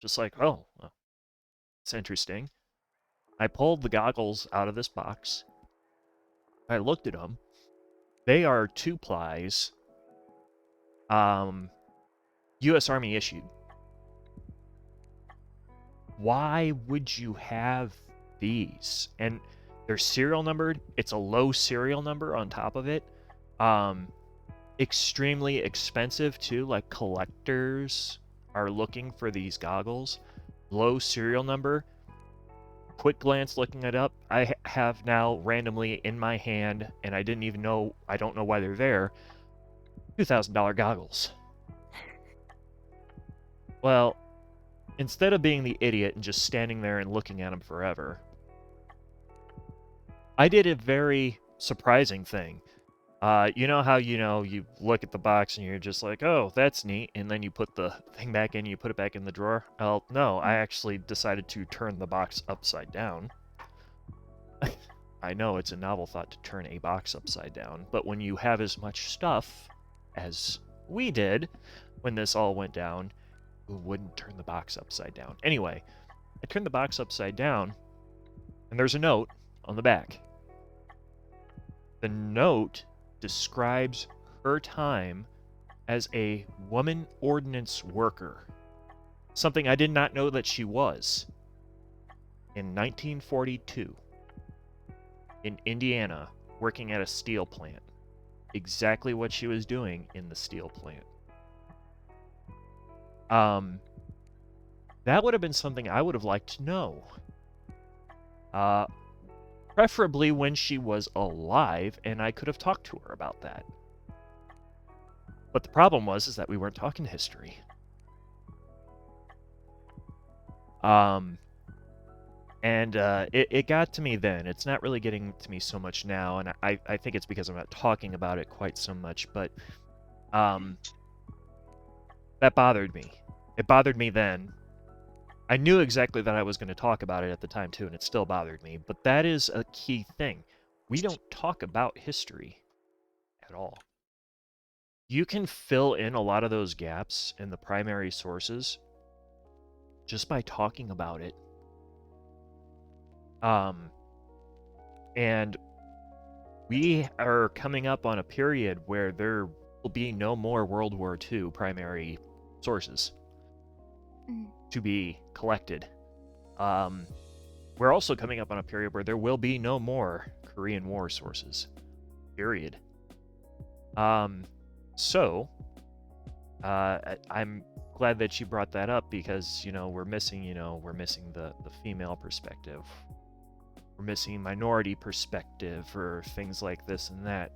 [SPEAKER 1] just like, oh, well, it's interesting. I pulled the goggles out of this box. I looked at them. They are 2-plies. U.S. Army issued. Why would you have these? And they're serial numbered. It's a low serial number on top of it. Extremely expensive too. Like, collectors are looking for these goggles. Low serial number. quick glance looking it up, I have now randomly in my hand, and I don't know why they're there, $2,000 goggles. Well, instead of being the idiot and just standing there and looking at them forever, I did a very surprising thing. You know how, you look at the box and you're just like, oh, that's neat, and then you put the thing back in, you put it back in the drawer? Well, no, I actually decided to turn the box upside down. I know it's a novel thought to turn a box upside down, but when you have as much stuff as we did when this all went down, who wouldn't turn the box upside down? Anyway, I turned the box upside down, and there's a note on the back. The note describes her time as a woman ordnance worker, something I did not know that she was. In 1942, in Indiana, working at a steel plant. Exactly what she was doing in the steel plant. That would have been something I would have liked to know. Preferably when she was alive, and I could have talked to her about that. But the problem was that we weren't talking history. It got to me then. It's not really getting to me so much now, and I think it's because I'm not talking about it quite so much, but that bothered me. It bothered me then. I knew exactly that I was going to talk about it at the time, too, and it still bothered me. But that is a key thing. We don't talk about history at all. You can fill in a lot of those gaps in the primary sources just by talking about it. And we are coming up on a period where there will be no more World War II primary sources to be collected. We're also coming up on a period where there will be no more Korean War sources. Period. So, I'm glad that you brought that up because, we're missing the female perspective. We're missing minority perspective or things like this and that.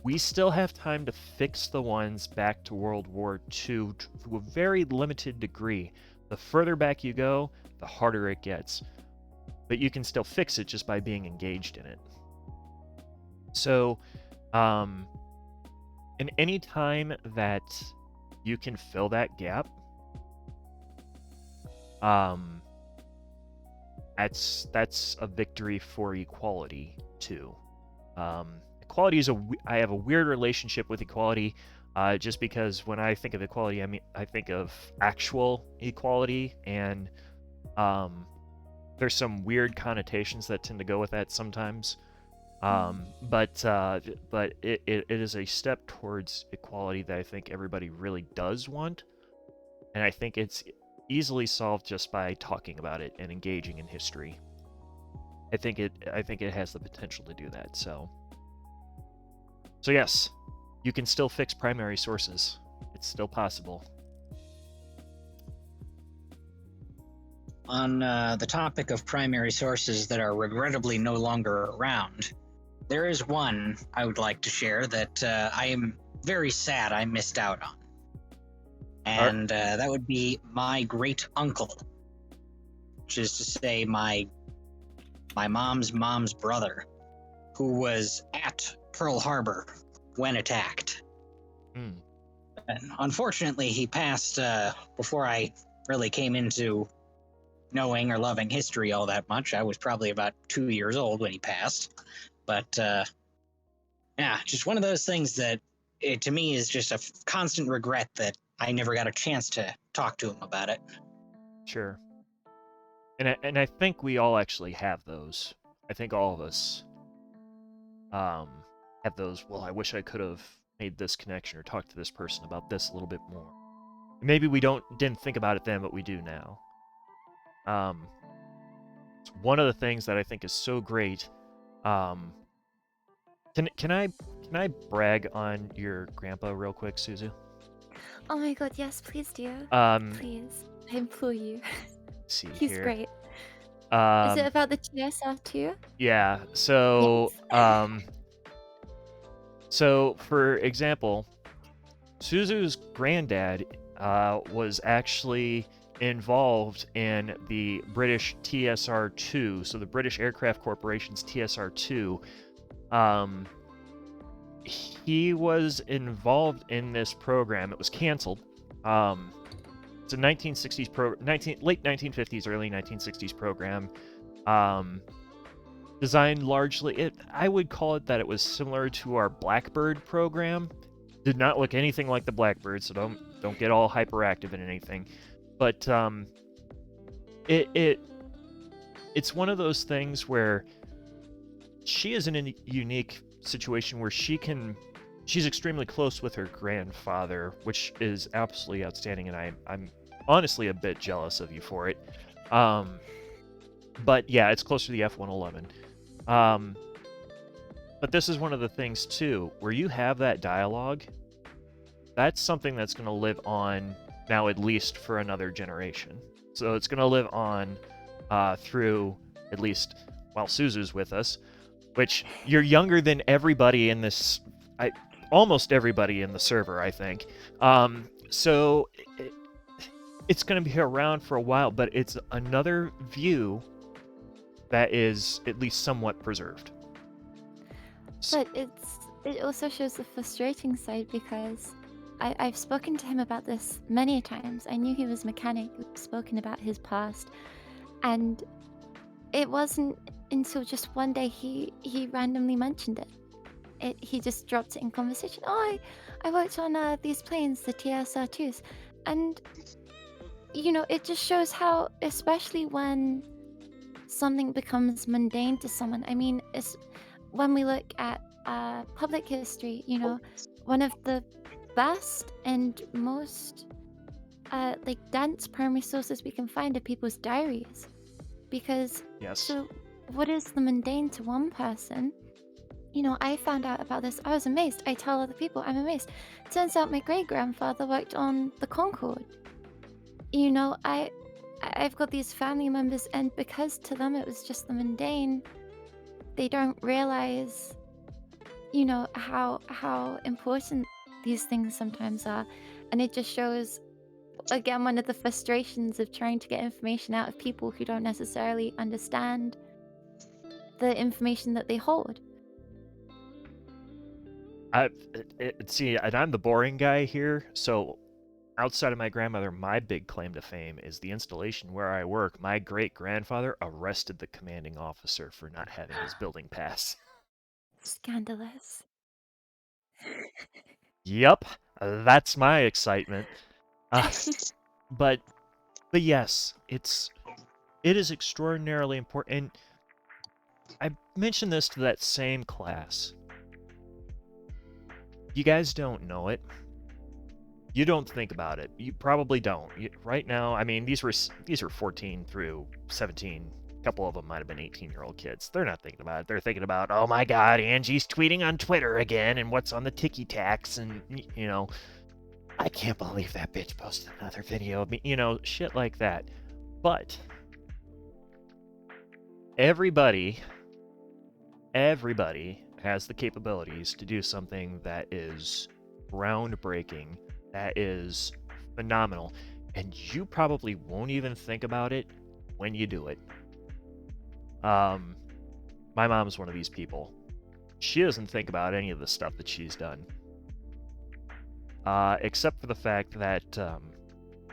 [SPEAKER 1] We still have time to fix the ones back to World War II to a very limited degree. The further back you go, the harder it gets. But you can still fix it just by being engaged in it. So, in any time that you can fill that gap, that's a victory for equality too. Equality is I have a weird relationship with equality, just because when I think of equality, I think of actual equality, and there's some weird connotations that tend to go with that sometimes. But it is a step towards equality that I think everybody really does want, and I think it's easily solved just by talking about it and engaging in history. I think it has the potential to do that. So yes, you can still fix primary sources. It's still possible.
[SPEAKER 3] On the topic of primary sources that are regrettably no longer around, there is one I would like to share that I am very sad I missed out on. And that would be my great uncle, which is to say my mom's brother, who was at Pearl Harbor when attacked. And unfortunately, he passed before I really came into knowing or loving history all that much. I was probably about 2 years old when he passed. But yeah, just one of those things that to me is just a constant regret that I never got a chance to talk to him about it.
[SPEAKER 1] Sure. And I think we all actually have those. I think all of us have those. Well, I wish I could have made this connection or talked to this person about this a little bit more. Maybe we didn't think about it then, but we do now. It's one of the things that I think is so great. Can I brag on your grandpa real quick, Suzu?
[SPEAKER 2] Oh my god, yes, please do. Please. I implore you.
[SPEAKER 1] See
[SPEAKER 2] He's
[SPEAKER 1] here.
[SPEAKER 2] great. Is it
[SPEAKER 1] Um,
[SPEAKER 2] about the TSR too?
[SPEAKER 1] yeah.
[SPEAKER 2] Yes.
[SPEAKER 1] So for example, Suzu's granddad was actually involved in the British TSR-2, so the British Aircraft Corporation's TSR-2. Um, he was involved in this program. It was canceled. It's a 1960s late 1950s, early 1960s program. Designed largely, I would call it that it was similar to our Blackbird program. Did not look anything like the Blackbird, so don't get all hyperactive in anything. But it's one of those things where she is in a unique situation where she's extremely close with her grandfather, which is absolutely outstanding, and I'm honestly a bit jealous of you for it. But yeah, it's closer to the F-111. But this is one of the things too, where you have that dialogue. That's something that's going to live on now, at least for another generation. So it's going to live on through at least while Suzu's with us, which you're younger than everybody in this, almost everybody in the server, I think. So it's going to be around for a while, but it's another view that is at least somewhat preserved.
[SPEAKER 2] But it also shows the frustrating side because I've spoken to him about this many times. I knew he was a mechanic. We've spoken about his past, and it wasn't until just one day he randomly mentioned it. He just dropped it in conversation. Oh, I worked on these planes, the TSR-2s, and it just shows how, especially when something becomes mundane to someone. I mean, it's when we look at public history, one of the best and most like dense primary sources we can find are people's diaries. Because
[SPEAKER 1] Yes.
[SPEAKER 2] so what is the mundane to one person? I found out about this. I was amazed. I tell other people, I'm amazed. Turns out my great grandfather worked on the Concorde. I've got these family members, and because to them it was just the mundane, they don't realize, how important these things sometimes are. And it just shows, again, one of the frustrations of trying to get information out of people who don't necessarily understand the information that they hold.
[SPEAKER 1] See, and I'm the boring guy here, so outside of my grandmother, my big claim to fame is the installation where I work. My great-grandfather arrested the commanding officer for not having his building pass.
[SPEAKER 2] Scandalous.
[SPEAKER 1] Yep, that's my excitement. But yes, it is extraordinarily important. And I mentioned this to that same class. You guys don't know it. You don't think about it. You probably don't. Right now, I mean, these were 14 through 17. A couple of them might have been 18-year-old kids. They're not thinking about it. They're thinking about, oh my God, Angie's tweeting on Twitter again, and what's on the ticky tacks, and I can't believe that bitch posted another video of me. Shit like that. But everybody has the capabilities to do something that is groundbreaking, that is phenomenal, and you probably won't even think about it when you do it. My mom's one of these people. She doesn't think about any of the stuff that she's done, except for the fact that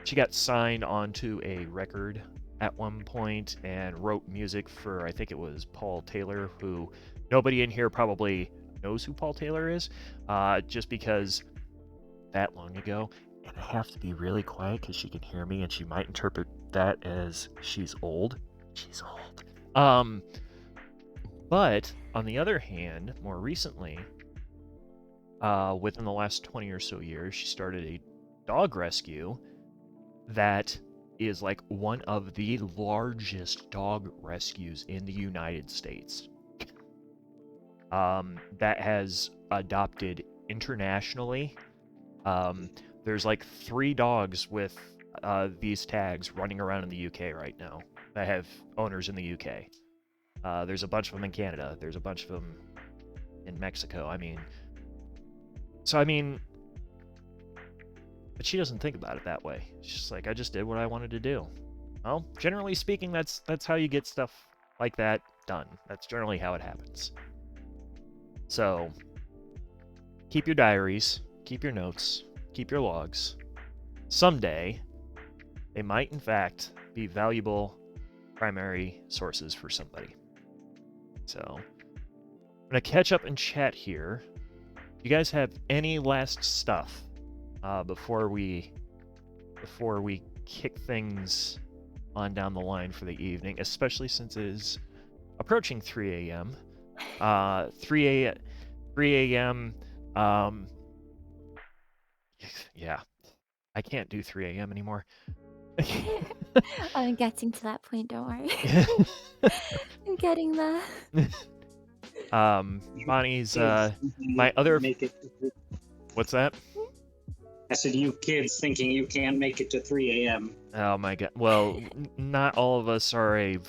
[SPEAKER 1] she got signed onto a record at one point and wrote music for, I think it was Paul Taylor, who nobody in here probably knows who Paul Taylor is, just because that long ago. And I have to be really quiet because she can hear me and she might interpret that as she's old. She's old. But on the other hand, more recently, within the last 20 or so years, she started a dog rescue that is like one of the largest dog rescues in the United States. That has adopted internationally. There's like 3 dogs with these tags running around in the UK right now. that have owners in the UK. There's a bunch of them in Canada. There's a bunch of them in Mexico. I mean, but she doesn't think about it that way. She's just like, I just did what I wanted to do. Well, generally speaking, that's how you get stuff like that done. That's generally how it happens. So, keep your diaries, keep your notes, keep your logs. Someday, they might in fact be valuable primary sources for somebody. So, I'm gonna catch up and chat here. You guys have any last stuff before we kick things on down the line for the evening, especially since it is approaching 3 a.m. 3 a.m. Yeah, I can't do 3 a.m. anymore.
[SPEAKER 2] I'm getting to that point, don't worry. I'm getting there.
[SPEAKER 1] Bonnie's
[SPEAKER 3] Kids
[SPEAKER 1] my other.
[SPEAKER 3] make it.
[SPEAKER 1] What's that?
[SPEAKER 3] I said, you kids thinking you can't make it to 3 a.m.
[SPEAKER 1] Oh my god. Well, not all of us are a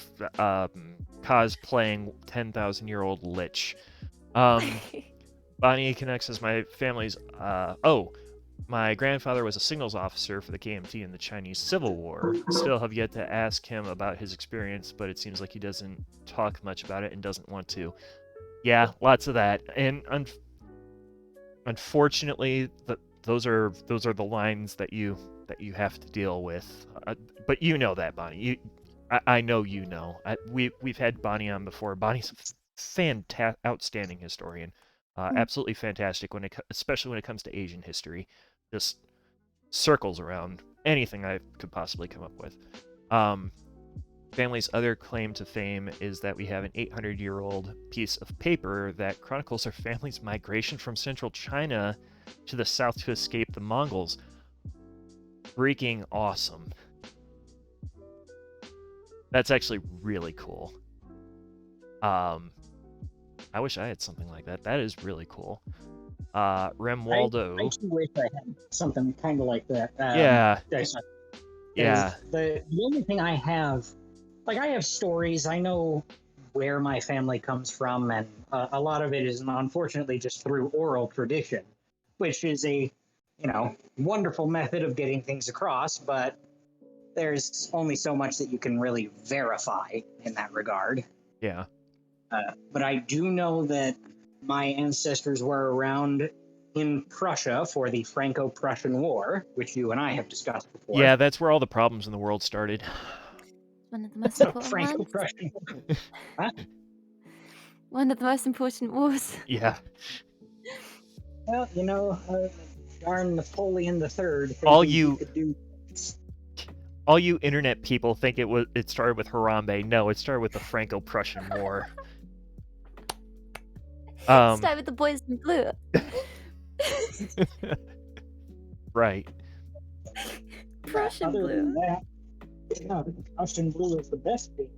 [SPEAKER 1] cosplaying 10,000-year-old lich. Bonnie connects as my family's. My grandfather was a signals officer for the KMT in the Chinese Civil War. Still have yet to ask him about his experience, but it seems like he doesn't talk much about it and doesn't want to. Yeah, lots of that. And unfortunately, those are the lines that you have to deal with. But you know that, Bonnie. I know you know. We've had Bonnie on before. Bonnie's a outstanding historian. Absolutely fantastic especially when it comes to Asian history. Just circles around anything I could possibly come up with. Family's other claim to fame is that we have an 800-year-old piece of paper that chronicles our family's migration from central China to the south to escape the Mongols. Freaking awesome. That's actually really cool. I wish I had something like that. That is really cool. Remwaldo.
[SPEAKER 3] I too wish I had something kind of like that.
[SPEAKER 1] Yeah. Yeah.
[SPEAKER 3] The only thing I have, like, I have stories. I know where my family comes from, and a lot of it is unfortunately just through oral tradition, which is a, wonderful method of getting things across. But there's only so much that you can really verify in that regard.
[SPEAKER 1] Yeah.
[SPEAKER 3] But I do know that my ancestors were around in Prussia for the Franco-Prussian War, which you and I have discussed before.
[SPEAKER 1] Yeah, that's where all the problems in the world started.
[SPEAKER 2] One of the most important ones.
[SPEAKER 3] Franco-Prussian War. Huh?
[SPEAKER 2] One of the most important wars.
[SPEAKER 1] Yeah.
[SPEAKER 3] Well, darn Napoleon III.
[SPEAKER 1] All you internet people think it started with Harambe. No, it started with the Franco-Prussian War.
[SPEAKER 2] Start with the boys in blue.
[SPEAKER 1] Right.
[SPEAKER 2] Prussian
[SPEAKER 3] Other
[SPEAKER 2] blue.
[SPEAKER 3] than that, Prussian blue is the best thing.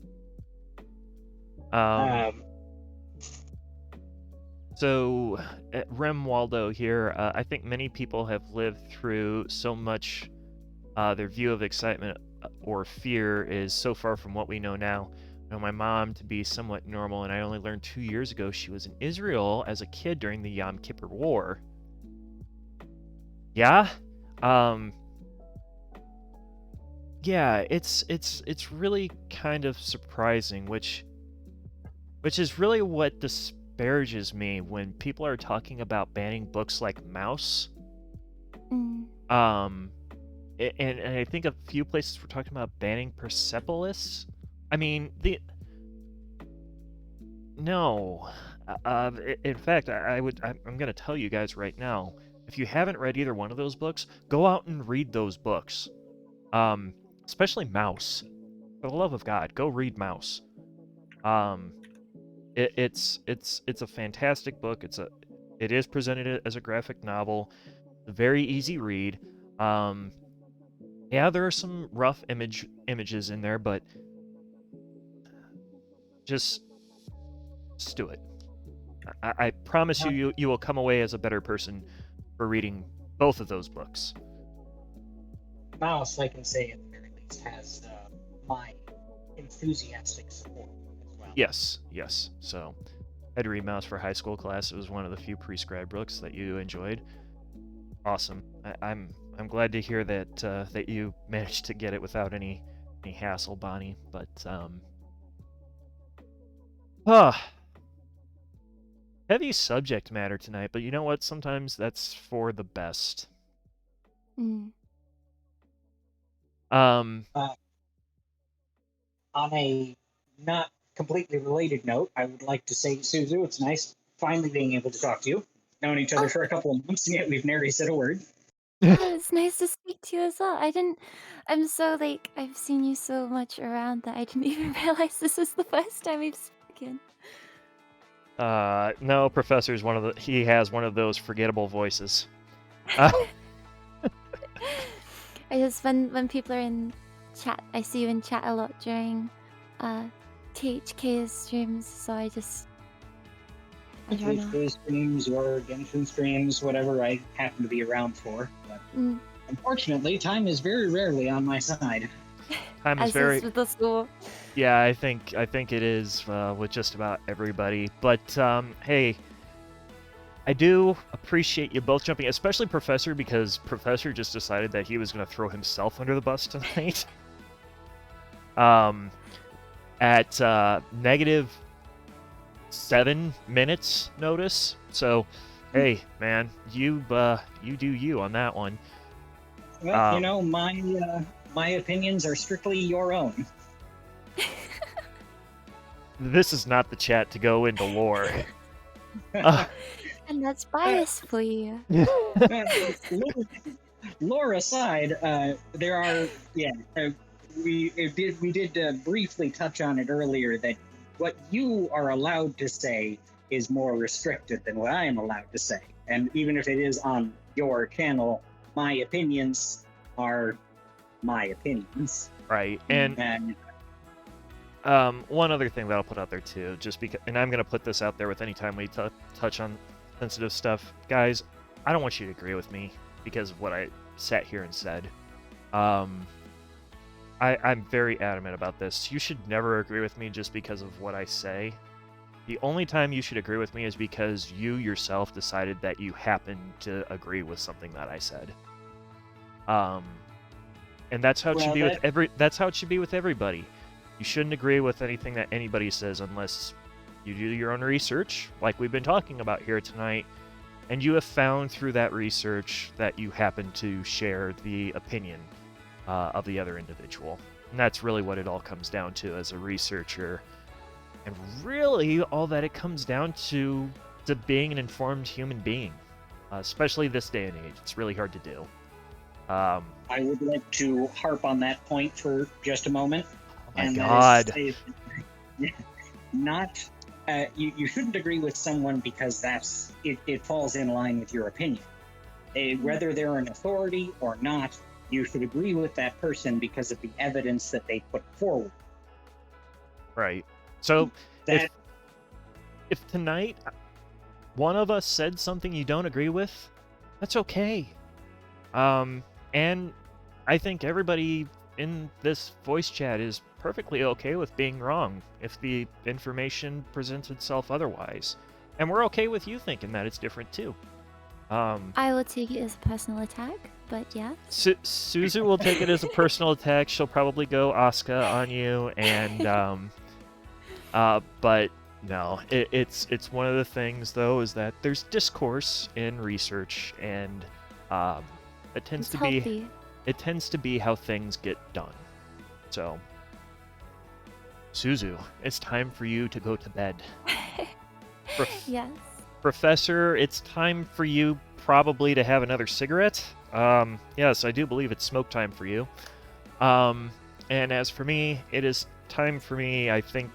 [SPEAKER 1] So, at Remwaldo here, I think many people have lived through so much. Their view of excitement or fear is so far from what we know now. I know my mom to be somewhat normal, and I only learned 2 years ago she was in Israel as a kid during the Yom Kippur War. Yeah? Yeah, it's really kind of surprising, which is really what disparages me when people are talking about banning books like Mouse. And I think a few places were talking about banning Persepolis. I mean, no. In fact, I'm going to tell you guys right now, if you haven't read either one of those books, go out and read those books. Especially Mouse. For the love of God, go read Mouse. It's a fantastic book. It is presented as a graphic novel. A very easy read. Yeah, there are some rough images in there, but just do it. I promise you will come away as a better person for reading both of those books.
[SPEAKER 3] Mouse, I can say at the very least, has my enthusiastic support as well.
[SPEAKER 1] Yes, yes. So, I'd read Mouse for High School class. It was one of the few prescribed books that you enjoyed. Awesome. I'm glad to hear that that you managed to get it without any hassle, Bonnie. But ah, heavy subject matter tonight. But you know what? Sometimes that's for the best.
[SPEAKER 2] Mm.
[SPEAKER 1] Um,
[SPEAKER 3] On a not completely related note, I would like to say, Suzu, it's nice finally being able to talk to you. Known each other
[SPEAKER 2] Oh,
[SPEAKER 3] for a couple of months, and yet we've never said a word.
[SPEAKER 2] oh, it's nice to speak to you as well. I'm so like, I've seen you so much around that I didn't even realize this was the first time we've spoken.
[SPEAKER 1] no, Professor's he has one of those forgettable voices. Uh,
[SPEAKER 2] I just when people are in chat, I see you in chat a lot during THK's streams, so I don't know.
[SPEAKER 3] HK streams or Genshin streams, whatever I happen to be around for. But unfortunately, time is very rarely on my side.
[SPEAKER 1] Time is
[SPEAKER 2] As
[SPEAKER 1] very
[SPEAKER 2] is with the school.
[SPEAKER 1] Yeah, I think it is with just about everybody. But hey, I do appreciate you both jumping, especially Professor, because Professor just decided that he was going to throw himself under the bus tonight. At -7 minutes notice. So, hey, man, you do you on that one.
[SPEAKER 3] Well, you know, my opinions are strictly your own.
[SPEAKER 1] This is not the chat to go into lore.
[SPEAKER 2] And that's bias for you.
[SPEAKER 3] Lore aside, there are we did briefly touch on it earlier that what you are allowed to say is more restricted than what I am allowed to say, and even if it is on your channel, my opinions are my opinions.
[SPEAKER 1] Right, and one other thing that I'll put out there too, just because, and I'm gonna put this out there with any time we touch on sensitive stuff, guys. I don't want you to agree with me because of what I sat here and said. I'm very adamant about this. You should never agree with me just because of what I say. The only time you should agree with me is because you yourself decided that you happen to agree with something that I said. And that's how it should be with that's how it should be with everybody. You shouldn't agree with anything that anybody says unless you do your own research, like we've been talking about here tonight, and you have found through that research that you happen to share the opinion of the other individual. And that's really what it all comes down to as a researcher. And really, all that it comes down to being an informed human being, especially this day and age. It's really hard to do.
[SPEAKER 3] I would like to harp on that point for just a moment.
[SPEAKER 1] Oh my God.
[SPEAKER 3] Not you shouldn't agree with someone because it falls in line with your opinion. Whether they're an authority or not, you should agree with that person because of the evidence that they put forward.
[SPEAKER 1] Right. So if tonight one of us said something you don't agree with, that's okay. And I think everybody in this voice chat is perfectly okay with being wrong if the information presents itself otherwise. And we're okay with you thinking that it's different too.
[SPEAKER 2] I will take it as a personal attack, but yeah.
[SPEAKER 1] Suzu will take it as a personal attack. She'll probably go Asuka on you, and but no, it's one of the things though is that there's discourse in research, and it tends to be how things get done. So, Suzu, it's time for you to go to bed.
[SPEAKER 2] Yes.
[SPEAKER 1] Professor, it's time for you probably to have another cigarette. Yes, I do believe it's smoke time for you. And as for me, it is time for me, I think,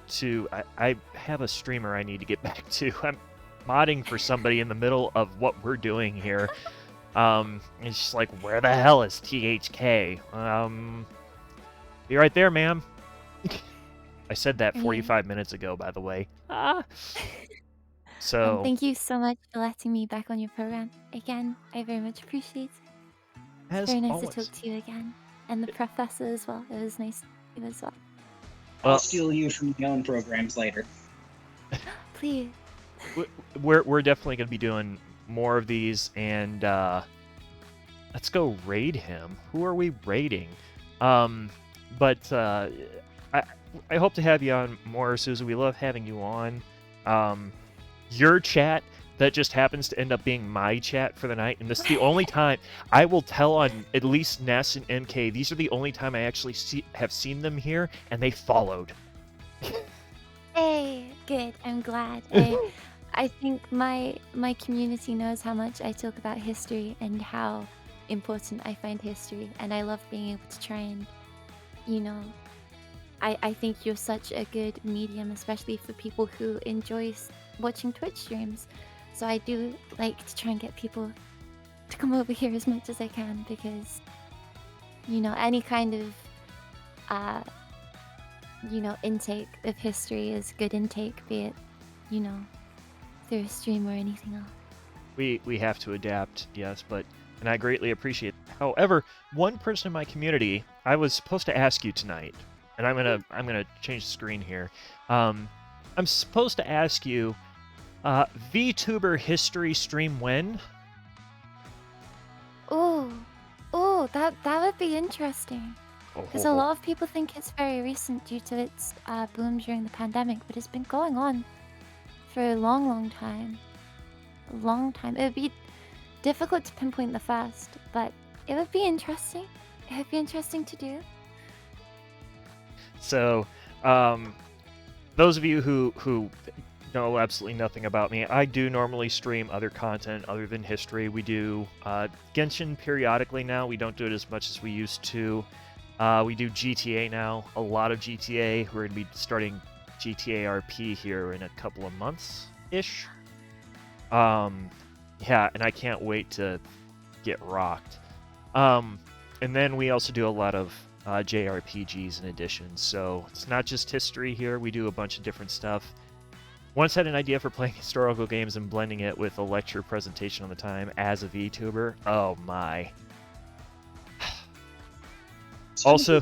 [SPEAKER 1] I have a streamer I need to get back to. I'm modding for somebody in the middle of what we're doing here. It's just like, where the hell is THK? Be right there, ma'am. I said that 45 minutes ago, by the way. So
[SPEAKER 2] thank you so much for letting me back on your program again. I very much appreciate it. It's very nice to talk to you again, and the professor as well. It was nice to meet you as well.
[SPEAKER 3] I'll
[SPEAKER 1] Well,
[SPEAKER 3] steal you from my own programs later.
[SPEAKER 2] Please.
[SPEAKER 1] we're definitely going to be doing more of these, and let's go raid him. Who are we raiding? But I hope to have you on more, Susan. We love having you on. Your chat that just happens to end up being my chat for the night, and this is the only time I will tell on at least Ness and MK. These are the only time I actually have seen them here, and they followed.
[SPEAKER 2] Hey, good. I'm glad. I think my community knows how much I talk about history and how important I find history, and I love being able to try and, you know, I think you're such a good medium, especially for people who enjoy watching Twitch streams. So I do like to try and get people to come over here as much as I can, because, you know, any kind of you know, intake of history is good intake, be it, you know, through a stream or anything else.
[SPEAKER 1] We have to adapt, yes, and I greatly appreciate it. However, one person in my community, I was supposed to ask you tonight, and I'm gonna change the screen here. I'm supposed to ask you, VTuber history stream when?
[SPEAKER 2] Oh, that would be interesting. Because a lot of people think it's very recent due to its boom during the pandemic, but it's been going on for a long, long time. A long time. It would be difficult to pinpoint the first, but it would be interesting. It would be interesting to do.
[SPEAKER 1] So, those of you who know absolutely nothing about me, I do normally stream other content other than history. We do Genshin periodically now. We don't do it as much as we used to. We do GTA now, a lot of GTA. We're going to be starting GTA RP here in a couple of months-ish. Yeah, and I can't wait to get rocked. And then we also do a lot of JRPGs in addition, so it's not just history here. We do a bunch of different stuff. Once had an idea for playing historical games and blending it with a lecture presentation on the time as a VTuber. Oh my. Also,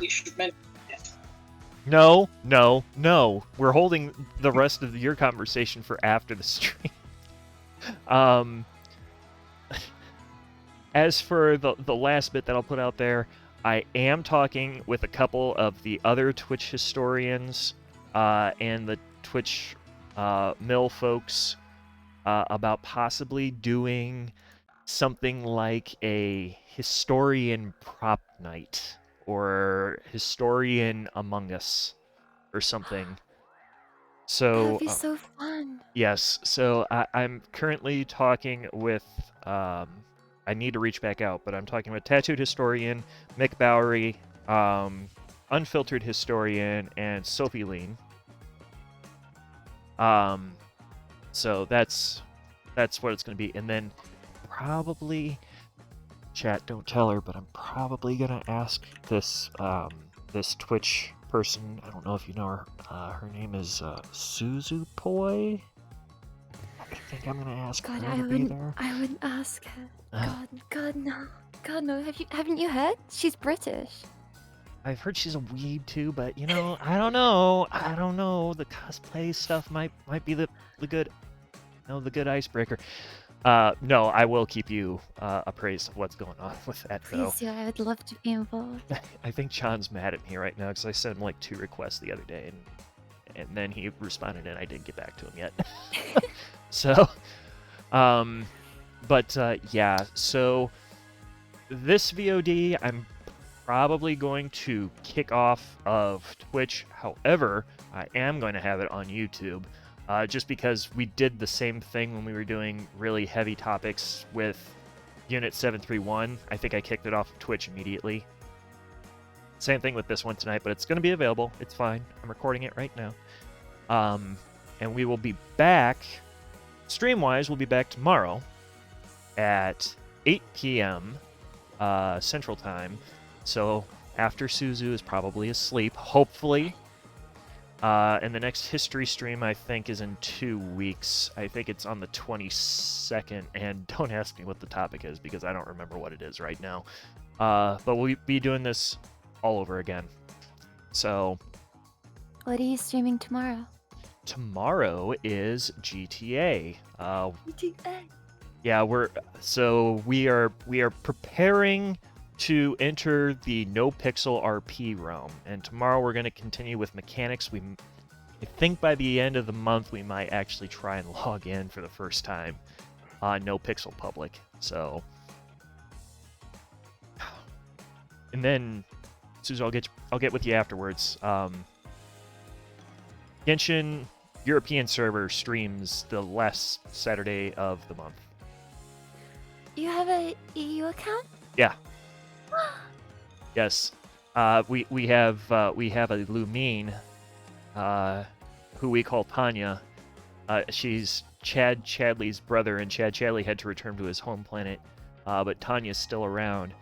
[SPEAKER 1] no. We're holding the rest of your conversation for after the stream. As for the last bit that I'll put out there, I am talking with a couple of the other Twitch historians and the Twitch mill folks about possibly doing something like a historian prop night or historian Among Us or something. So
[SPEAKER 2] that would be so fun.
[SPEAKER 1] yes, so I'm currently talking with I need to reach back out, but I'm talking with Tattooed Historian, Mick Bowery, Unfiltered Historian, and Sophie Lean. So that's what it's going to be. And then probably, chat, don't tell her, but I'm probably going to ask this this Twitch person, I don't know if you know her, her name is Suzu Poi. I think I'm going to ask
[SPEAKER 2] God,
[SPEAKER 1] her to be there.
[SPEAKER 2] I wouldn't ask her. God, no. God, no. Haven't you heard? She's British.
[SPEAKER 1] I've heard she's a weeb too, but you know, I don't know. The cosplay stuff might be the good, the good icebreaker. No, I will keep you appraised of what's going on with that, though.
[SPEAKER 2] Please do. I would love to be involved.
[SPEAKER 1] I think John's mad at me right now because I sent him like 2 requests the other day, and then he responded, and I didn't get back to him yet. So, yeah. So this VOD, I'm probably going to kick off of Twitch. However, I am going to have it on YouTube. Just because we did the same thing when we were doing really heavy topics with Unit 731. I think I kicked it off of Twitch immediately. Same thing with this one tonight, but it's going to be available. It's fine. I'm recording it right now. And we will be back, stream-wise, we'll be back tomorrow at 8 p.m. Central Time. So after Suzu is probably asleep, hopefully. And the next history stream, I think, is in 2 weeks. I think it's on the 22nd, and don't ask me what the topic is, because I don't remember what it is right now. But we'll be doing this all over again. So,
[SPEAKER 2] What are you streaming tomorrow?
[SPEAKER 1] Tomorrow is GTA.
[SPEAKER 2] GTA.
[SPEAKER 1] Yeah, we are preparing to enter the no pixel RP realm, and tomorrow we're going to continue with mechanics. I think by the end of the month we might actually try and log in for the first time on no pixel public. So, and then Susan, I'll get with you afterwards. Genshin European server streams the last Saturday of the month.
[SPEAKER 2] You have a EU account?
[SPEAKER 1] Yeah. Yes. We have a Lumine, who we call Tanya. She's Chad Chadley's brother, and Chad Chadley had to return to his home planet, but Tanya's still around,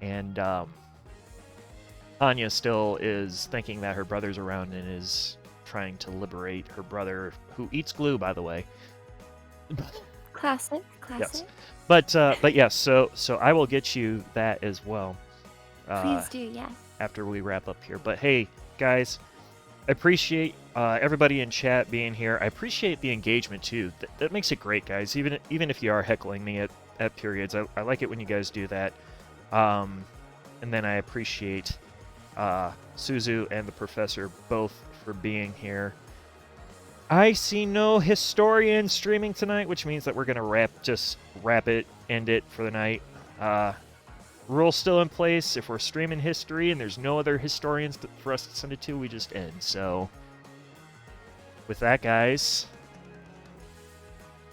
[SPEAKER 1] and Tanya still is thinking that her brother's around and is trying to liberate her brother, who eats glue, by the way.
[SPEAKER 2] Classic.
[SPEAKER 1] Yes. But yes, so I will get you that as well.
[SPEAKER 2] Please do, yeah.
[SPEAKER 1] After we wrap up here. But hey, guys, I appreciate everybody in chat being here. I appreciate the engagement too. That makes it great, guys. Even if you are heckling me at periods, I like it when you guys do that. And then I appreciate Suzu and the professor both for being here. I see no historian streaming tonight, which means that we're gonna end it for the night. Rule's still in place. If we're streaming history and there's no other historians for us to send it to, we just end. So, with that, guys,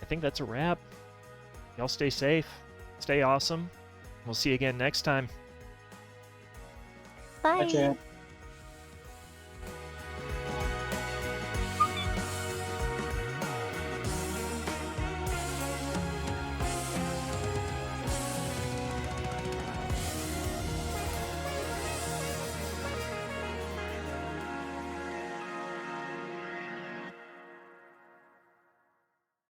[SPEAKER 1] I think that's a wrap. Y'all stay safe, stay awesome. We'll see you again next time.
[SPEAKER 2] Bye.
[SPEAKER 3] Gotcha.